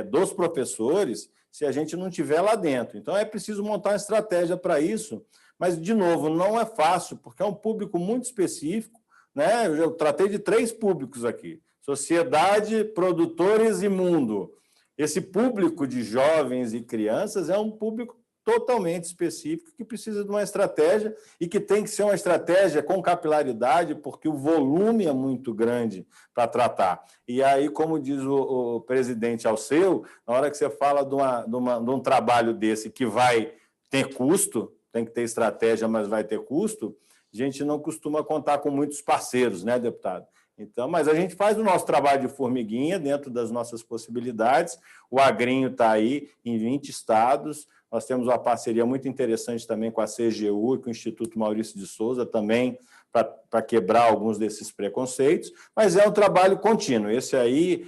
dos professores, se a gente não estiver lá dentro. Então, é preciso montar uma estratégia para isso, mas, de novo, não é fácil, porque é um público muito específico, né? Eu tratei de 3 públicos aqui: sociedade, produtores e mundo. Esse público de jovens e crianças é um público totalmente específico que precisa de uma estratégia e que tem que ser uma estratégia com capilaridade, porque o volume é muito grande para tratar. E aí, como diz o presidente Alceu, na hora que você fala de um trabalho desse que vai ter custo, tem que ter estratégia, mas vai ter custo, a gente não costuma contar com muitos parceiros, né, deputado? Então, mas a gente faz o nosso trabalho de formiguinha dentro das nossas possibilidades. O Agrinho está aí em 20 estados. Nós temos uma parceria muito interessante também com a CGU e com o Instituto Maurício de Souza, também para quebrar alguns desses preconceitos, mas é um trabalho contínuo. Esse aí,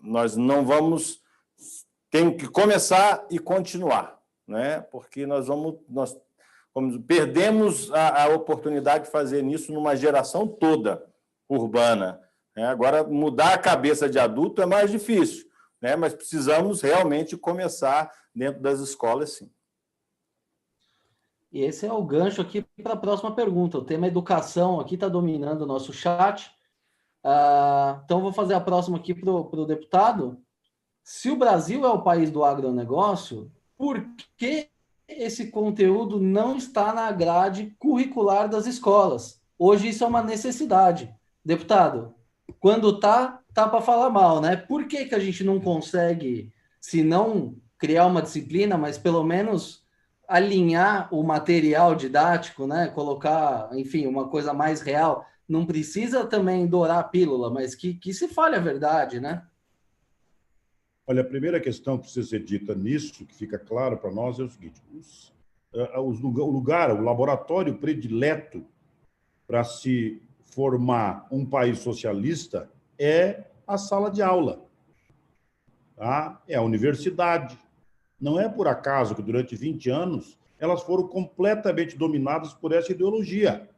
nós não vamos... Tem que começar e continuar, né? Porque nós perdemos a oportunidade de fazer isso numa geração toda urbana, né? Agora, mudar a cabeça de adulto é mais difícil, né? Mas precisamos realmente começar dentro das escolas, sim. E esse é o gancho aqui para a próxima pergunta. O tema educação aqui está dominando o nosso chat. Então, vou fazer a próxima aqui para o deputado. Se o Brasil é o país do agronegócio, por que esse conteúdo não está na grade curricular das escolas? Hoje isso é uma necessidade. Deputado, quando tá para falar mal, né? Por que a gente não consegue, se não criar uma disciplina, mas pelo menos alinhar o material didático, né? Colocar, enfim, uma coisa mais real. Não precisa também dourar a pílula, mas que se fale a verdade, né? Olha, a primeira questão que precisa ser dita nisso, que fica claro para nós, é o seguinte: o laboratório predileto para se formar um país socialista é a sala de aula, tá? É a universidade. Não é por acaso que, durante 20 anos, elas foram completamente dominadas por essa ideologia,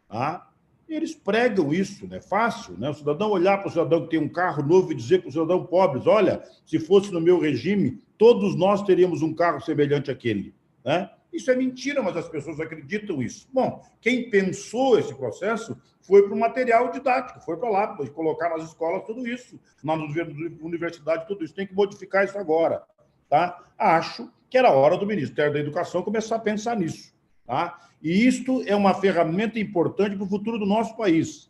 tá? Eles pregam isso, né? Fácil, né? O cidadão olhar para o cidadão que tem um carro novo e dizer para o cidadão pobre: olha, se fosse no meu regime, todos nós teríamos um carro semelhante àquele, né? Isso é mentira, mas as pessoas acreditam isso. Bom, quem pensou esse processo foi para o material didático, foi para lá, para colocar nas escolas tudo isso, na universidade tudo isso. Tem que modificar isso agora, tá? Acho que era hora do Ministério da Educação começar a pensar nisso, tá? E isto é uma ferramenta importante para o futuro do nosso país.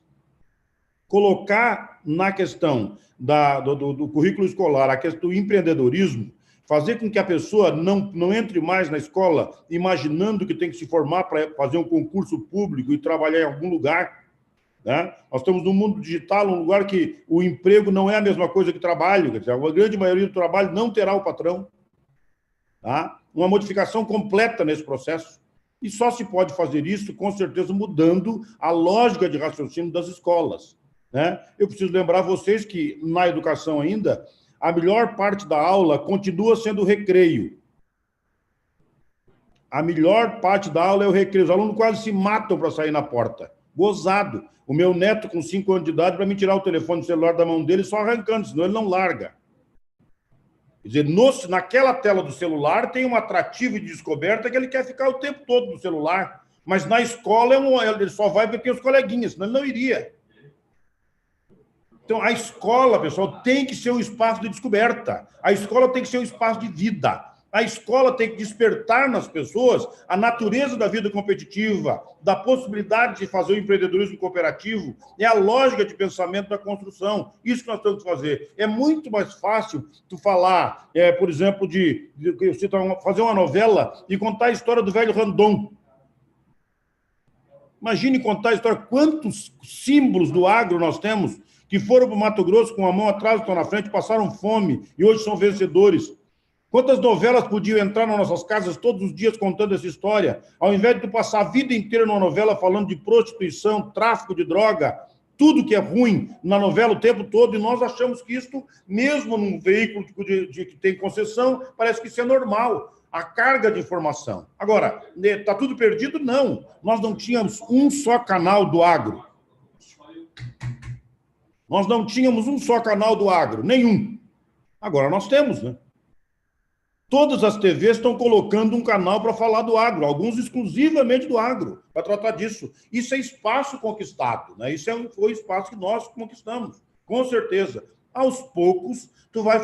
Colocar na questão do currículo escolar a questão do empreendedorismo, fazer com que a pessoa não entre mais na escola imaginando que tem que se formar para fazer um concurso público e trabalhar em algum lugar, né? Nós estamos no mundo digital, um lugar que o emprego não é a mesma coisa que trabalho, quer dizer, a grande maioria do trabalho não terá o patrão, tá? Uma modificação completa nesse processo. E só se pode fazer isso, com certeza, mudando a lógica de raciocínio das escolas, né? Eu preciso lembrar vocês que, na educação ainda, a melhor parte da aula continua sendo o recreio. A melhor parte da aula é o recreio. Os alunos quase se matam para sair na porta, Gozado. O meu neto, com 5 anos de idade, para me tirar o telefone celular da mão dele só arrancando, senão ele não larga. Quer dizer, naquela tela do celular tem um atrativo de descoberta que ele quer ficar o tempo todo no celular, mas na escola ele só vai porque tem os coleguinhas, senão ele não iria. Então, a escola, pessoal, tem que ser um espaço de descoberta. A escola tem que ser um espaço de vida. A escola tem que despertar nas pessoas a natureza da vida competitiva, da possibilidade de fazer o empreendedorismo cooperativo, é a lógica de pensamento da construção. Isso que nós temos que fazer. É muito mais fácil tu falar, por exemplo, fazer uma novela e contar a história do velho Randon. Imagine contar a história. Quantos símbolos do agro nós temos que foram para o Mato Grosso com a mão atrás, estão na frente, passaram fome e hoje são vencedores. Quantas novelas podiam entrar nas nossas casas todos os dias contando essa história? Ao invés de tu passar a vida inteira numa novela falando de prostituição, tráfico de droga, tudo que é ruim na novela o tempo todo, e nós achamos que isso, mesmo num veículo que tem concessão, parece que isso é normal. A carga de informação. Agora, está tudo perdido? Não. Nós não tínhamos um só canal do agro. Nós não tínhamos um só canal do agro, nenhum. Agora nós temos, né? Todas as TVs estão colocando um canal para falar do agro, alguns exclusivamente do agro, para tratar disso. Isso é espaço conquistado, né? Isso foi espaço que nós conquistamos, com certeza. Aos poucos, tu vai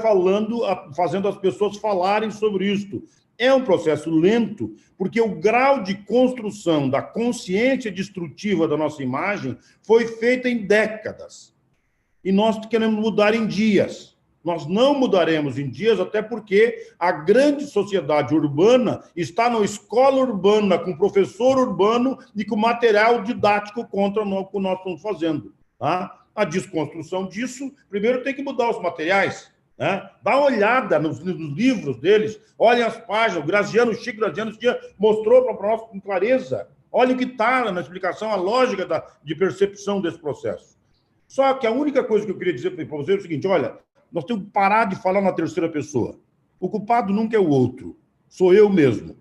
fazendo as pessoas falarem sobre isso. É um processo lento, porque o grau de construção da consciência destrutiva da nossa imagem foi feita em décadas. E nós queremos mudar em dias. Nós não mudaremos em dias, até porque a grande sociedade urbana está na escola urbana, com professor urbano e com material didático contra o que nós estamos fazendo. Tá? A desconstrução disso, primeiro tem que mudar os materiais. Né? Dá uma olhada nos livros deles, olhem as páginas. O Chico Graziano mostrou para nós com clareza. Olha o que está na explicação, a lógica de percepção desse processo. Só que a única coisa que eu queria dizer para vocês é o seguinte: olha, nós temos que parar de falar na terceira pessoa. O culpado nunca é o outro, sou eu mesmo.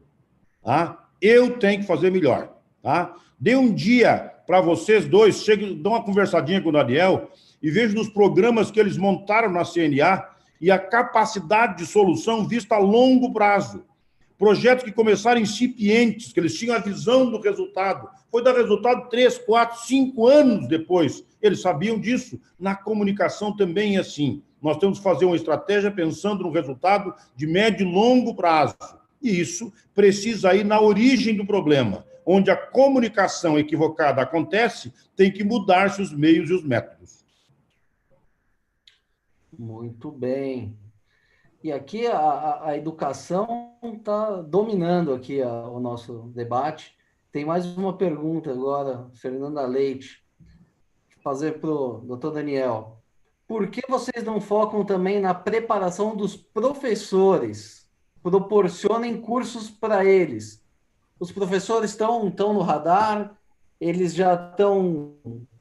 Tá? Eu tenho que fazer melhor. Tá? Dê um dia para vocês dois, dê uma conversadinha com o Daniel e veja nos programas que eles montaram na CNA e a capacidade de solução vista a longo prazo. Projetos que começaram incipientes, que eles tinham a visão do resultado. Foi dar resultado 3, 4, 5 anos depois. Eles sabiam disso. Na comunicação também é assim. Nós temos que fazer uma estratégia pensando no resultado de médio e longo prazo. E isso precisa ir na origem do problema. Onde a comunicação equivocada acontece, tem que mudar-se os meios e os métodos. Muito bem. E aqui a educação está dominando aqui o nosso debate. Tem mais uma pergunta agora, Fernanda Leite, fazer para o doutor Daniel. Por que vocês não focam também na preparação dos professores? Proporcionem cursos para eles. Os professores estão no radar, eles já estão,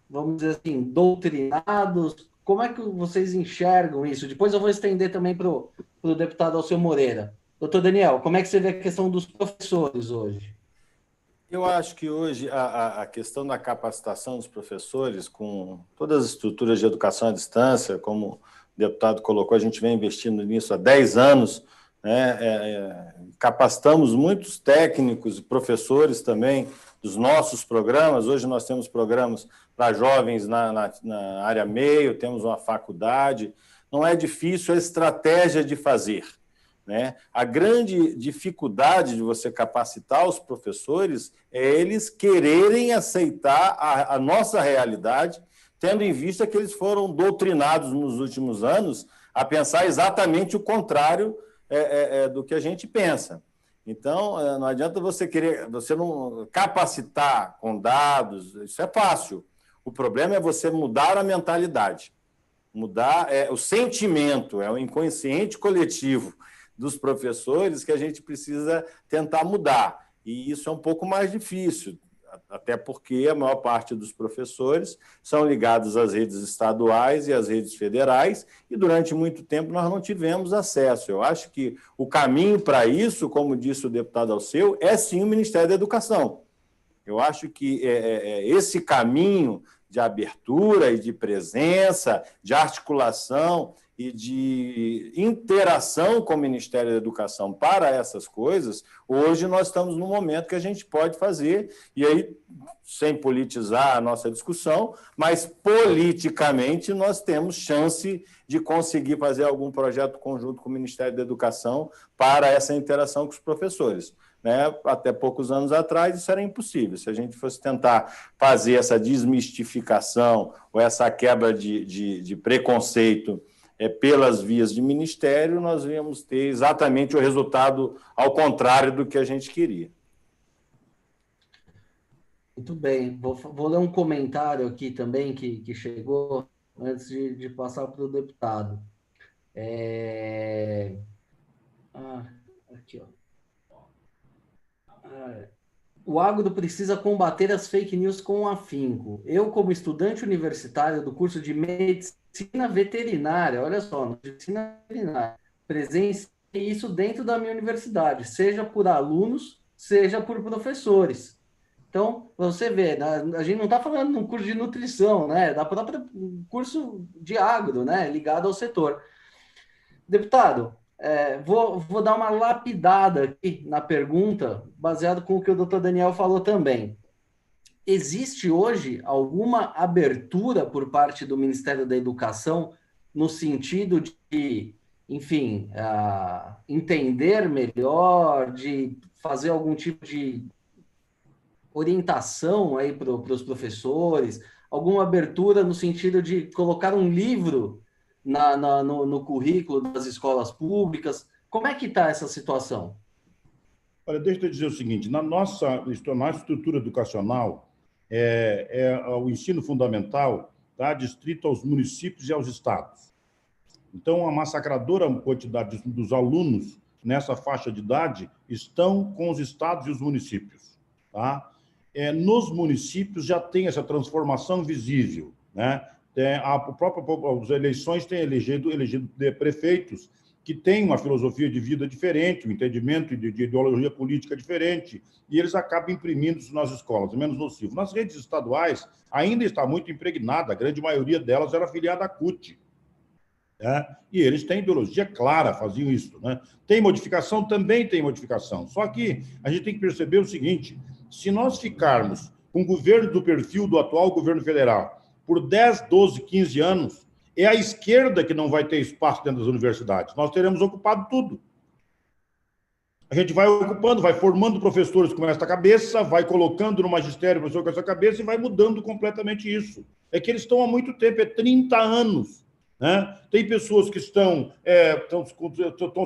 vamos dizer assim, doutrinados. Como é que vocês enxergam isso? Depois eu vou estender também para o deputado Alceu Moreira. Doutor Daniel, como é que você vê a questão dos professores hoje? Eu acho que hoje a questão da capacitação dos professores, com todas as estruturas de educação à distância, como o deputado colocou, a gente vem investindo nisso há 10 anos, né? Capacitamos muitos técnicos e professores também dos nossos programas. Hoje nós temos programas para jovens na área meio, temos uma faculdade. Não é difícil a estratégia de fazer, né? A grande dificuldade de você capacitar os professores é eles quererem aceitar a nossa realidade, tendo em vista que eles foram doutrinados nos últimos anos a pensar exatamente o contrário do que a gente pensa. Então, não adianta você não capacitar com dados, isso é fácil. O problema é você mudar a mentalidade, mudar o sentimento, o inconsciente coletivo dos professores que a gente precisa tentar mudar. E isso é um pouco mais difícil, até porque a maior parte dos professores são ligados às redes estaduais e às redes federais, e durante muito tempo nós não tivemos acesso. Eu acho que o caminho para isso, como disse o deputado Alceu, é sim o Ministério da Educação. Eu acho que esse caminho de abertura e de presença, de articulação e de interação com o Ministério da Educação para essas coisas, hoje nós estamos num momento que a gente pode fazer, e aí, sem politizar a nossa discussão, mas politicamente nós temos chance de conseguir fazer algum projeto conjunto com o Ministério da Educação para essa interação com os professores. Até poucos anos atrás, isso era impossível. Se a gente fosse tentar fazer essa desmistificação ou essa quebra de preconceito pelas vias de ministério, nós íamos ter exatamente o resultado ao contrário do que a gente queria. Muito bem. Vou ler um comentário aqui também que chegou antes de passar para o deputado. Aqui, ó. O agro precisa combater as fake news com afinco. Eu, como estudante universitário do curso de medicina veterinária, olha só, medicina veterinária, presenciei isso dentro da minha universidade, seja por alunos, seja por professores. Então, você vê, a gente não está falando de um curso de nutrição, né? Da própria curso de agro, né? Ligado ao setor. Deputado, vou dar uma lapidada aqui na pergunta, baseado com o que o doutor Daniel falou também. Existe hoje alguma abertura por parte do Ministério da Educação no sentido de, enfim, entender melhor, de fazer algum tipo de orientação aí para os professores, alguma abertura no sentido de colocar um livro no currículo das escolas públicas? Como é que está essa situação? Olha, deixa eu dizer o seguinte, na nossa estrutura educacional, o ensino fundamental está distrito aos municípios e aos estados. Então, a massacradora quantidade dos alunos nessa faixa de idade estão com os estados e os municípios. Tá? Nos municípios já tem essa transformação visível, né? As eleições têm elegido prefeitos que têm uma filosofia de vida diferente, um entendimento de ideologia política diferente, e eles acabam imprimindo isso nas escolas, é menos nocivo. Nas redes estaduais, ainda está muito impregnada, a grande maioria delas era afiliada à CUT. Né? E eles têm ideologia clara, faziam isso. Né? Tem modificação? Também tem modificação. Só que a gente tem que perceber o seguinte, se nós ficarmos com o governo do perfil do atual governo federal por 10, 12, 15 anos, é a esquerda que não vai ter espaço dentro das universidades. Nós teremos ocupado tudo. A gente vai ocupando, vai formando professores com essa cabeça, vai colocando no magistério professor com essa cabeça e vai mudando completamente isso. É que eles estão há muito tempo, 30 anos. Né? Tem pessoas que estão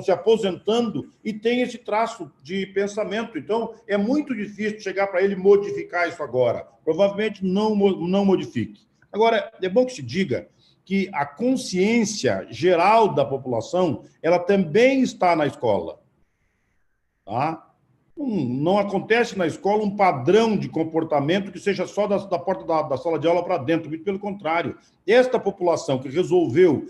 se aposentando e têm esse traço de pensamento. Então, é muito difícil chegar para ele modificar isso agora. Provavelmente não modifique. Agora, é bom que se diga que a consciência geral da população, ela também está na escola. Tá? Não acontece na escola um padrão de comportamento que seja só da porta da sala de aula para dentro, muito pelo contrário. Esta população que resolveu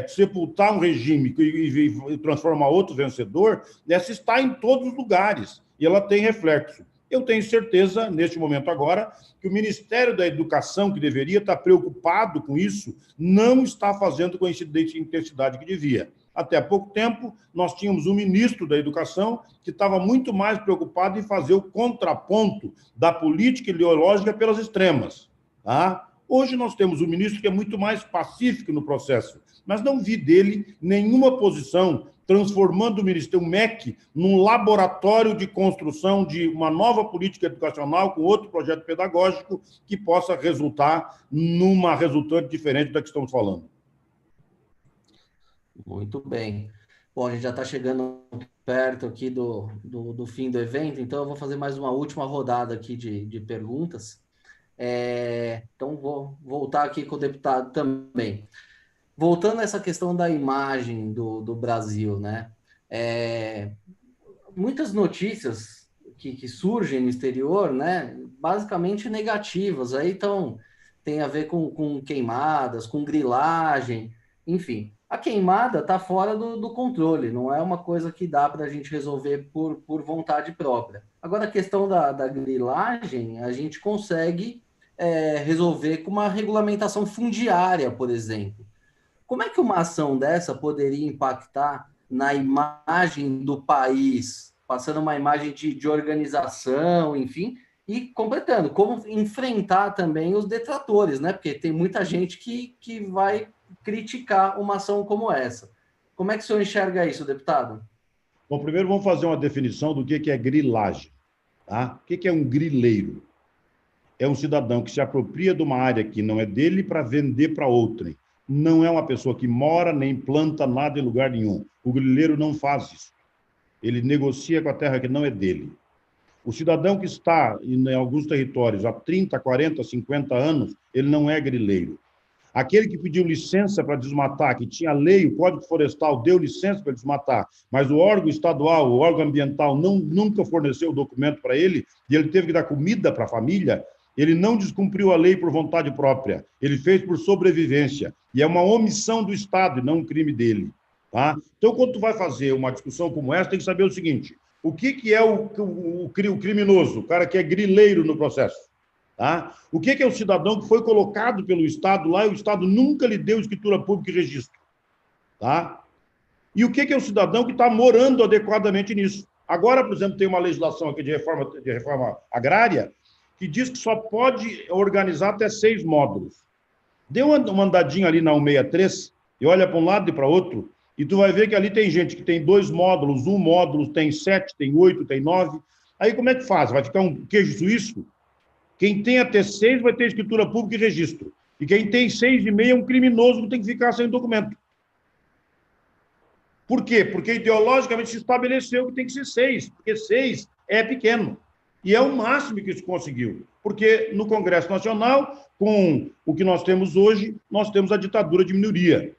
sepultar um regime e transformar outro vencedor, essa está em todos os lugares e ela tem reflexo. Eu tenho certeza, neste momento agora, que o Ministério da Educação, que deveria estar preocupado com isso, não está fazendo com a intensidade que devia. Até há pouco tempo, nós tínhamos um ministro da Educação que estava muito mais preocupado em fazer o contraponto da política ideológica pelas extremas. Tá? Hoje nós temos um ministro que é muito mais pacífico no processo, mas não vi dele nenhuma posição transformando o Ministério, o MEC, num laboratório de construção de uma nova política educacional com outro projeto pedagógico que possa resultar numa resultante diferente da que estamos falando. Muito bem. Bom, a gente já está chegando perto aqui do fim do evento, então eu vou fazer mais uma última rodada aqui de perguntas. Então, vou voltar aqui com o deputado também. Voltando a essa questão da imagem do Brasil, né? Muitas notícias que surgem no exterior, né? Basicamente negativas, aí tem a ver com queimadas, com grilagem, enfim. A queimada está fora do controle, não é uma coisa que dá para a gente resolver por vontade própria. Agora, a questão da grilagem, a gente consegue resolver com uma regulamentação fundiária, por exemplo. Como é que uma ação dessa poderia impactar na imagem do país, passando uma imagem de organização, enfim, e completando, como enfrentar também os detratores, né? Porque tem muita gente que vai criticar uma ação como essa. Como é que o senhor enxerga isso, deputado? Bom, primeiro vamos fazer uma definição do que é grilagem. Tá? O que é um grileiro? É um cidadão que se apropria de uma área que não é dele para vender para outrem. Não é uma pessoa que mora nem planta nada em lugar nenhum. O grileiro não faz isso. Ele negocia com a terra que não é dele. O cidadão que está em alguns territórios há 30, 40, 50 anos, ele não é grileiro. Aquele que pediu licença para desmatar, que tinha lei, o Código Florestal deu licença para desmatar, mas o órgão estadual, o órgão ambiental, nunca forneceu o documento para ele, e ele teve que dar comida para a família, ele não descumpriu a lei por vontade própria, ele fez por sobrevivência, e é uma omissão do Estado, e não um crime dele. Tá? Então, quando tu vai fazer uma discussão como essa, tem que saber o seguinte, o que é o criminoso, o cara que é grileiro no processo? Tá? O que é o cidadão que foi colocado pelo Estado lá e o Estado nunca lhe deu escritura pública e registro? Tá? E o que é o cidadão que está morando adequadamente nisso? Agora, por exemplo, tem uma legislação aqui de reforma agrária que diz que só pode organizar até 6 módulos. Dê uma andadinha ali na 163 e olha para um lado e para outro, e tu vai ver que ali tem gente que tem 2 módulos, um módulo tem 7, tem 8, tem 9. Aí como é que faz? Vai ficar um queijo suíço? Quem tem até 6 vai ter escritura pública e registro. E quem tem 6,5 é um criminoso que tem que ficar sem documento. Por quê? Porque ideologicamente se estabeleceu que tem que ser 6, porque 6 é pequeno. E é o máximo que se conseguiu. Porque no Congresso Nacional, com o que nós temos hoje, nós temos a ditadura de minoria.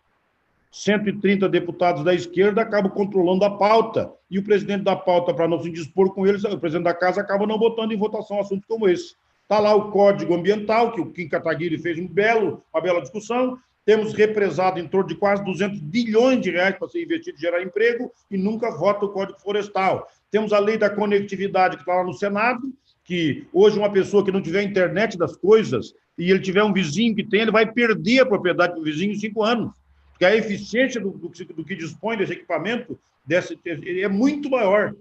130 deputados da esquerda acabam controlando a pauta. E o presidente da pauta, para não se indispor com eles, o presidente da casa acaba não botando em votação assuntos como esse. Está lá o Código Ambiental, que o Kim Kataguiri fez uma bela discussão. Temos represado em torno de quase 200 bilhões de reais para ser investido e gerar emprego e nunca vota o Código Florestal. Temos a lei da conectividade que está lá no Senado, que hoje uma pessoa que não tiver internet das coisas e ele tiver um vizinho que tem, ele vai perder a propriedade do vizinho em 5 anos. Porque a eficiência do que dispõe desse equipamento é muito maior.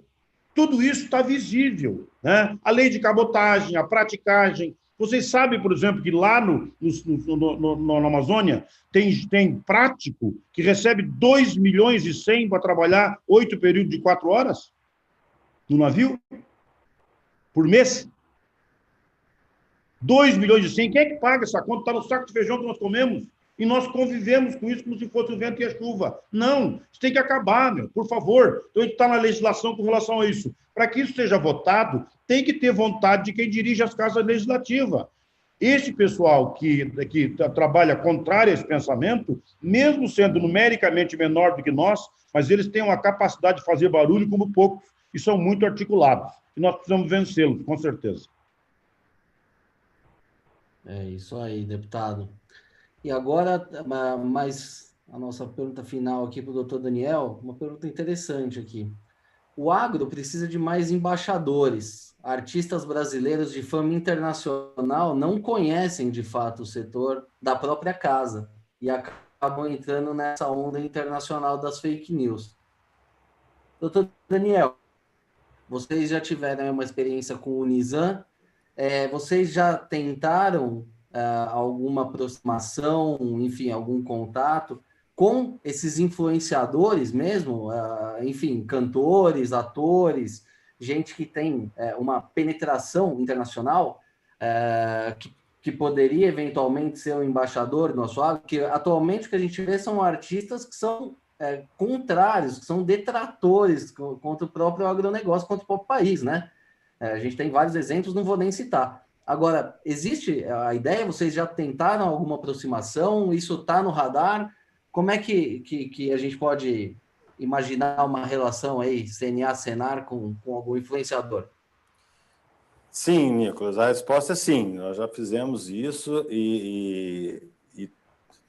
Tudo isso está visível. Né? A lei de cabotagem, a praticagem. Vocês sabem, por exemplo, que lá na Amazônia tem prático que recebe 2 milhões e 100 para trabalhar 8 períodos de 4 horas no navio por mês? 2 milhões e 100. Quem é que paga essa conta? Está no saco de feijão que nós comemos. E nós convivemos com isso como se fosse o vento e a chuva. Não, isso tem que acabar, por favor. Então, a gente está na legislação com relação a isso. Para que isso seja votado, tem que ter vontade de quem dirige as casas legislativas. Esse pessoal que trabalha contrário a esse pensamento, mesmo sendo numericamente menor do que nós, mas eles têm uma capacidade de fazer barulho como poucos, e são muito articulados. E nós precisamos vencê-los, com certeza. É isso aí, deputado. E agora, mais a nossa pergunta final aqui para o doutor Daniel, uma pergunta interessante aqui. O agro precisa de mais embaixadores. Artistas brasileiros de fama internacional não conhecem, de fato, o setor da própria casa e acabam entrando nessa onda internacional das fake news. Doutor Daniel, vocês já tiveram uma experiência com o Nizam? Vocês já tentaram alguma aproximação, enfim, algum contato com esses influenciadores mesmo, enfim, cantores, atores, gente que tem uma penetração internacional, que poderia eventualmente ser um embaixador do nosso agro, que atualmente o que a gente vê são artistas que são contrários, que são detratores contra o próprio agronegócio, contra o próprio país, né? A gente tem vários exemplos, não vou nem citar. Agora, existe a ideia? Vocês já tentaram alguma aproximação? Isso está no radar? Como é que a gente pode imaginar uma relação aí, CNA-Senar, com algum influenciador? Sim, Nicolas, a resposta é sim. Nós já fizemos isso e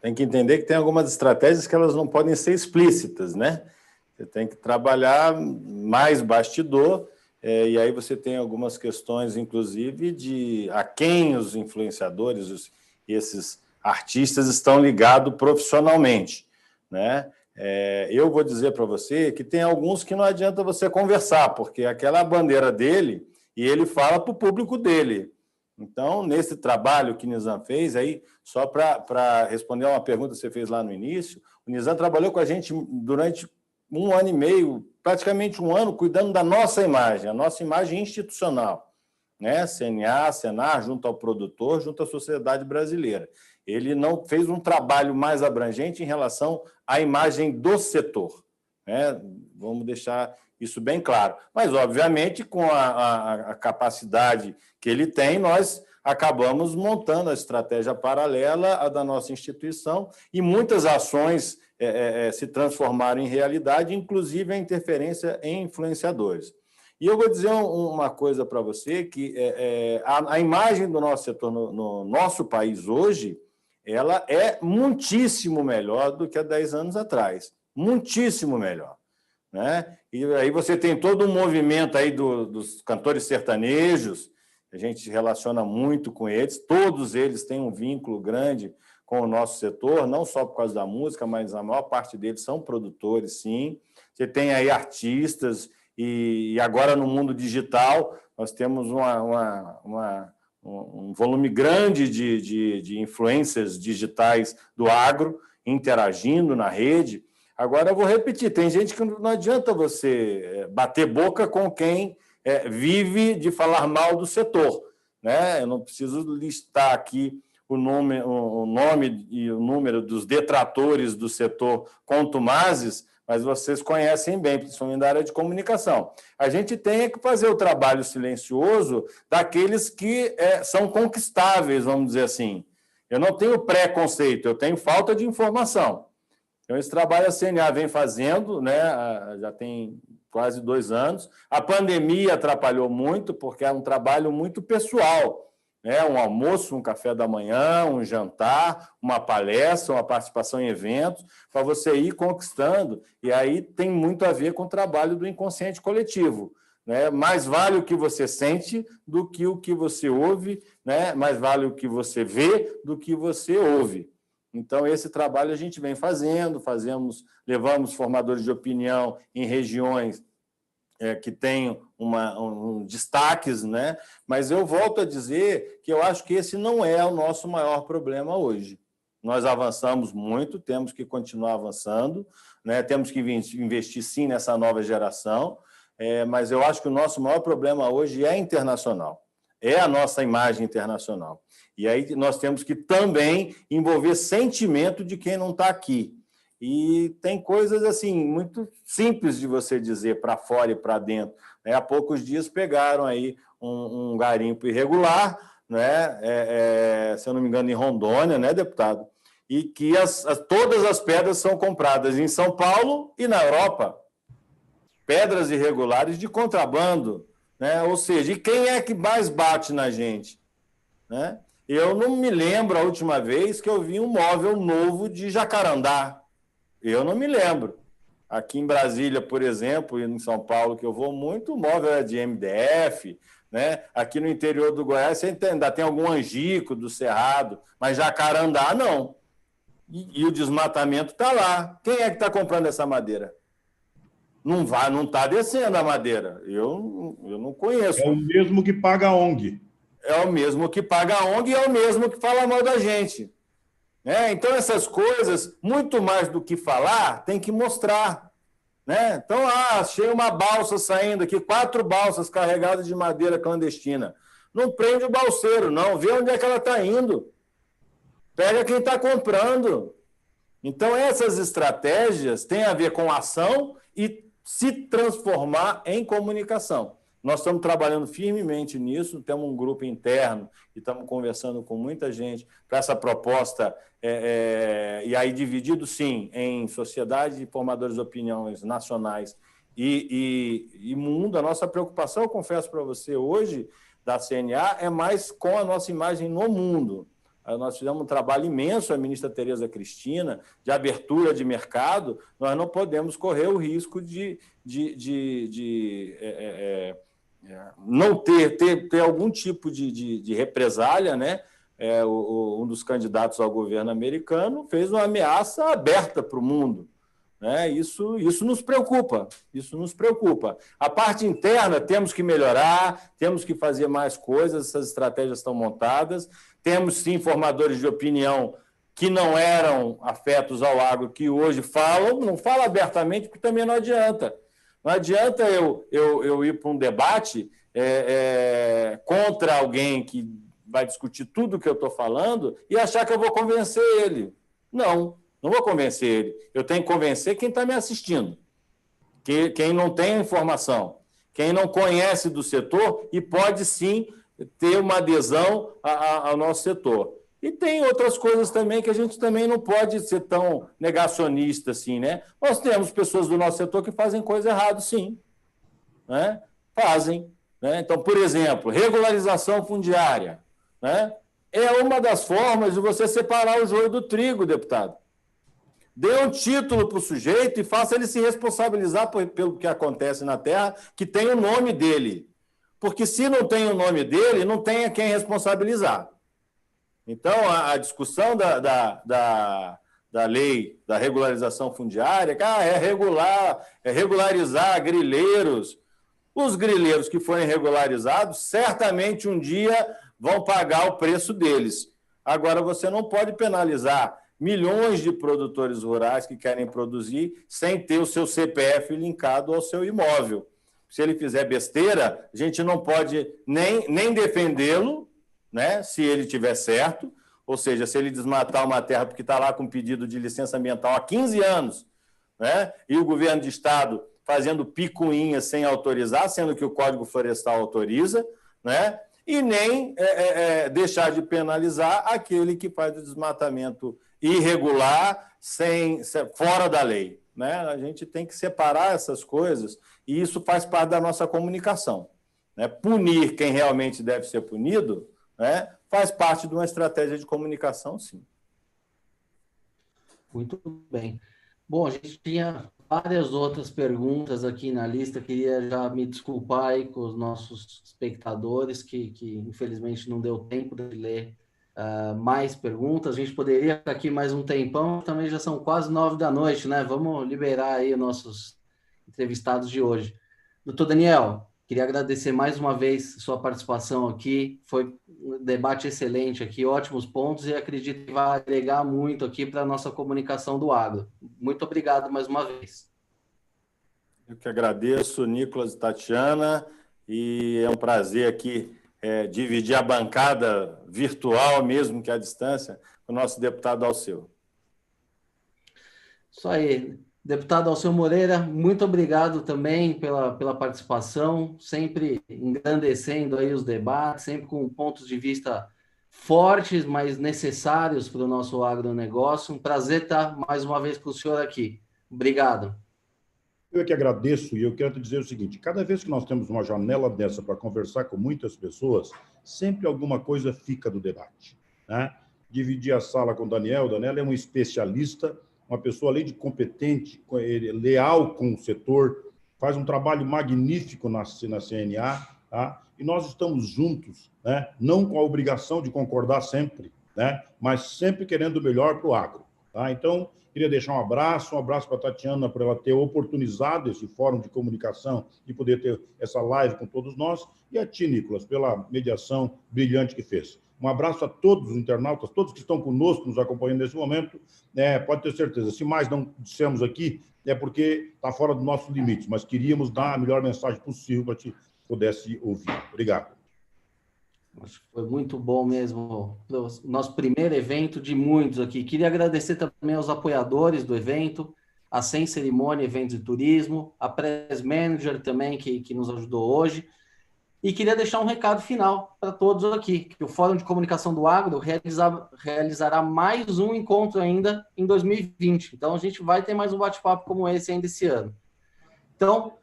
tem que entender que tem algumas estratégias que elas não podem ser explícitas, né? Você tem que trabalhar mais bastidor, e aí você tem algumas questões, inclusive, de a quem os influenciadores, esses artistas estão ligados profissionalmente, né? Eu vou dizer para você que tem alguns que não adianta você conversar, porque aquela é a bandeira dele e ele fala para o público dele. Então, nesse trabalho que o Nizam fez, aí, só para responder a uma pergunta que você fez lá no início, o Nizam trabalhou com a gente durante 1 ano e meio, praticamente 1 ano, cuidando da nossa imagem, a nossa imagem institucional, né? CNA, Senar, junto ao produtor, junto à sociedade brasileira. Ele não fez um trabalho mais abrangente em relação à imagem do setor, né? Vamos deixar isso bem claro. Mas, obviamente, com a capacidade que ele tem, nós acabamos montando a estratégia paralela à da nossa instituição e muitas ações se transformaram em realidade, inclusive a interferência em influenciadores. E eu vou dizer uma coisa para você, que a imagem do nosso setor no nosso país hoje, ela é muitíssimo melhor do que há 10 anos atrás. Muitíssimo melhor, né? E aí você tem todo um movimento aí dos cantores sertanejos, a gente se relaciona muito com eles, todos eles têm um vínculo grande com o nosso setor, não só por causa da música, mas a maior parte deles são produtores, sim. Você tem aí artistas, e agora no mundo digital nós temos um volume grande de influências digitais do agro interagindo na rede. Agora, eu vou repetir, tem gente que não adianta você bater boca com quem vive de falar mal do setor, né? Eu não preciso listar aqui o nome e o número dos detratores do setor contumazes, mas vocês conhecem bem, principalmente da área de comunicação. A gente tem que fazer o trabalho silencioso daqueles que são conquistáveis, vamos dizer assim. Eu não tenho preconceito, eu tenho falta de informação. Então, esse trabalho a CNA vem fazendo, né, já tem quase 2 anos. A pandemia atrapalhou muito, porque é um trabalho muito pessoal, né? Um almoço, um café da manhã, um jantar, uma palestra, uma participação em eventos, para você ir conquistando. E aí tem muito a ver com o trabalho do inconsciente coletivo, né? Mais vale o que você sente do que o que você ouve, né? Mais vale o que você vê do que você ouve. Então, esse trabalho a gente vem levamos formadores de opinião em regiões que têm destaques, né? Mas eu volto a dizer que eu acho que esse não é o nosso maior problema hoje. Nós avançamos muito, temos que continuar avançando, né? Temos que investir, sim, nessa nova geração, mas eu acho que o nosso maior problema hoje é internacional, é a nossa imagem internacional. E aí nós temos que também envolver sentimento de quem não está aqui. E tem coisas assim muito simples de você dizer para fora e para dentro. Há poucos dias pegaram aí um garimpo irregular, né? Se eu não me engano, em Rondônia, né, deputado? E que todas as pedras são compradas em São Paulo e na Europa. Pedras irregulares de contrabando, né? Ou seja, e quem é que mais bate na gente, né? Eu não me lembro a última vez que eu vi um móvel novo de jacarandá. Eu não me lembro. Aqui em Brasília, por exemplo, e em São Paulo, que eu vou muito, o móvel é de MDF, né? Aqui no interior do Goiás, você ainda tem algum angico do Cerrado, mas jacarandá não. E o desmatamento está lá. Quem é que está comprando essa madeira? Não está descendo a madeira. Eu não conheço. É o mesmo que paga a ONG. É o mesmo que paga a ONG e é o mesmo que fala mal da gente. Então, essas coisas, muito mais do que falar, tem que mostrar. Né? Então, achei uma balsa saindo aqui, 4 balsas carregadas de madeira clandestina. Não prende o balseiro, não. Vê onde é que ela está indo. Pega quem está comprando. Então, essas estratégias têm a ver com ação e se transformar em comunicação. Nós estamos trabalhando firmemente nisso, temos um grupo interno e estamos conversando com muita gente para essa proposta, e aí dividido, sim, em sociedade de formadores de opiniões nacionais e mundo. A nossa preocupação, eu confesso para você, hoje, da CNA, é mais com a nossa imagem no mundo. nós fizemos um trabalho imenso, a ministra Tereza Cristina, de abertura de mercado. Nós não podemos correr o risco de não ter algum tipo de represália, né? Um dos candidatos ao governo americano fez uma ameaça aberta para o mundo, né? Isso nos preocupa, isso nos preocupa. A parte interna temos que melhorar, temos que fazer mais coisas, essas estratégias estão montadas, temos sim formadores de opinião que não eram afetos ao agro, que hoje falam, não falam abertamente, porque também não adianta. Não adianta eu ir para um debate contra alguém que vai discutir tudo o que eu estou falando e achar que eu vou convencer ele. Não vou convencer ele. Eu tenho que convencer quem está me assistindo, quem não tem informação, quem não conhece do setor e pode, sim, ter uma adesão ao nosso setor. E tem outras coisas também que a gente também não pode ser tão negacionista assim, né? Nós temos pessoas do nosso setor que fazem coisa errada, sim. Né? Fazem. Né? Então, por exemplo, regularização fundiária. Né? É uma das formas de você separar o joio do trigo, deputado. Dê um título para o sujeito e faça ele se responsabilizar pelo que acontece na terra, que tem o nome dele. Porque se não tem o nome dele, não tem a quem responsabilizar. Então, a discussão da lei da regularização fundiária, é regularizar grileiros. Os grileiros que forem regularizados, certamente um dia vão pagar o preço deles. Agora, você não pode penalizar milhões de produtores rurais que querem produzir sem ter o seu CPF linkado ao seu imóvel. Se ele fizer besteira, a gente não pode nem defendê-lo, né, se ele tiver certo, ou seja, se ele desmatar uma terra porque está lá com pedido de licença ambiental há 15 anos, né, e o governo de estado fazendo picuinha sem autorizar, sendo que o Código Florestal autoriza, né, e nem deixar de penalizar aquele que faz o desmatamento irregular, fora da lei. Né? A gente tem que separar essas coisas e isso faz parte da nossa comunicação. Né? Punir quem realmente deve ser punido, né, faz parte de uma estratégia de comunicação, sim. Muito bem. Bom, a gente tinha várias outras perguntas aqui na lista, queria já me desculpar aí com os nossos espectadores, que infelizmente não deu tempo de ler mais perguntas. A gente poderia ficar aqui mais um tempão, também já são quase 9 da noite, né? Vamos liberar aí os nossos entrevistados de hoje. Doutor Daniel, queria agradecer mais uma vez sua participação aqui, foi um debate excelente aqui, ótimos pontos, e acredito que vai agregar muito aqui para a nossa comunicação do agro. Muito obrigado mais uma vez. Eu que agradeço, Nicolas e Tatiana, e é um prazer aqui dividir a bancada virtual, mesmo que à distância, com o nosso deputado Alceu. Isso aí. Deputado Alceu Moreira, muito obrigado também pela participação, sempre engrandecendo aí os debates, sempre com pontos de vista fortes, mas necessários para o nosso agronegócio. Um prazer estar mais uma vez com o senhor aqui. Obrigado. Eu é que agradeço, e eu quero te dizer o seguinte: cada vez que nós temos uma janela dessa para conversar com muitas pessoas, sempre alguma coisa fica do debate. Né? Dividi a sala com o Daniel é um especialista, uma pessoa, além de competente, leal com o setor, faz um trabalho magnífico na CNA, tá? E nós estamos juntos, né? Não com a obrigação de concordar sempre, né? Mas sempre querendo o melhor para o agro. Tá? Então, queria deixar um abraço para a Tatiana, por ela ter oportunizado esse fórum de comunicação e poder ter essa live com todos nós, e a ti, Nicolas, pela mediação brilhante que fez. Um abraço a todos os internautas, todos que estão conosco, nos acompanhando nesse momento. Pode ter certeza, se mais não dissemos aqui, é porque está fora do nosso limite, mas queríamos dar a melhor mensagem possível para que pudesse ouvir. Obrigado. Acho que foi muito bom mesmo, o nosso primeiro evento de muitos aqui. Queria agradecer também aos apoiadores do evento, a Sem Cerimônia Eventos e Turismo, a Press Manager também, que nos ajudou hoje. E queria deixar um recado final para todos aqui, que o Fórum de Comunicação do Agro realizará mais um encontro ainda em 2020. Então, a gente vai ter mais um bate-papo como esse ainda esse ano. Então,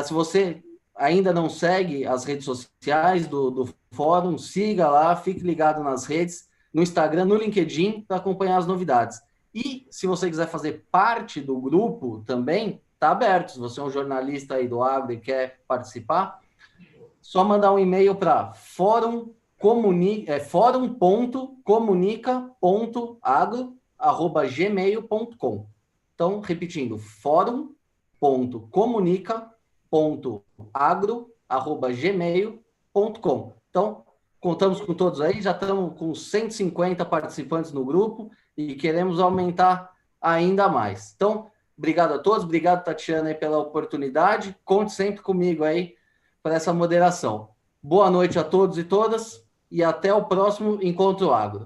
se você ainda não segue as redes sociais do Fórum, siga lá, fique ligado nas redes. no Instagram, no LinkedIn, para acompanhar as novidades. E se você quiser fazer parte do grupo também, está aberto. Se você é um jornalista aí do agro e quer participar, só mandar um e-mail para forum.comunica.agro@gmail.com. Então, repetindo, forum.comunica.agro@gmail.com. Então, contamos com todos aí, já estamos com 150 participantes no grupo e queremos aumentar ainda mais. Então, obrigado a todos, obrigado, Tatiana, aí, pela oportunidade. Conte sempre comigo aí para essa moderação. Boa noite a todos e todas e até o próximo Encontro Agro.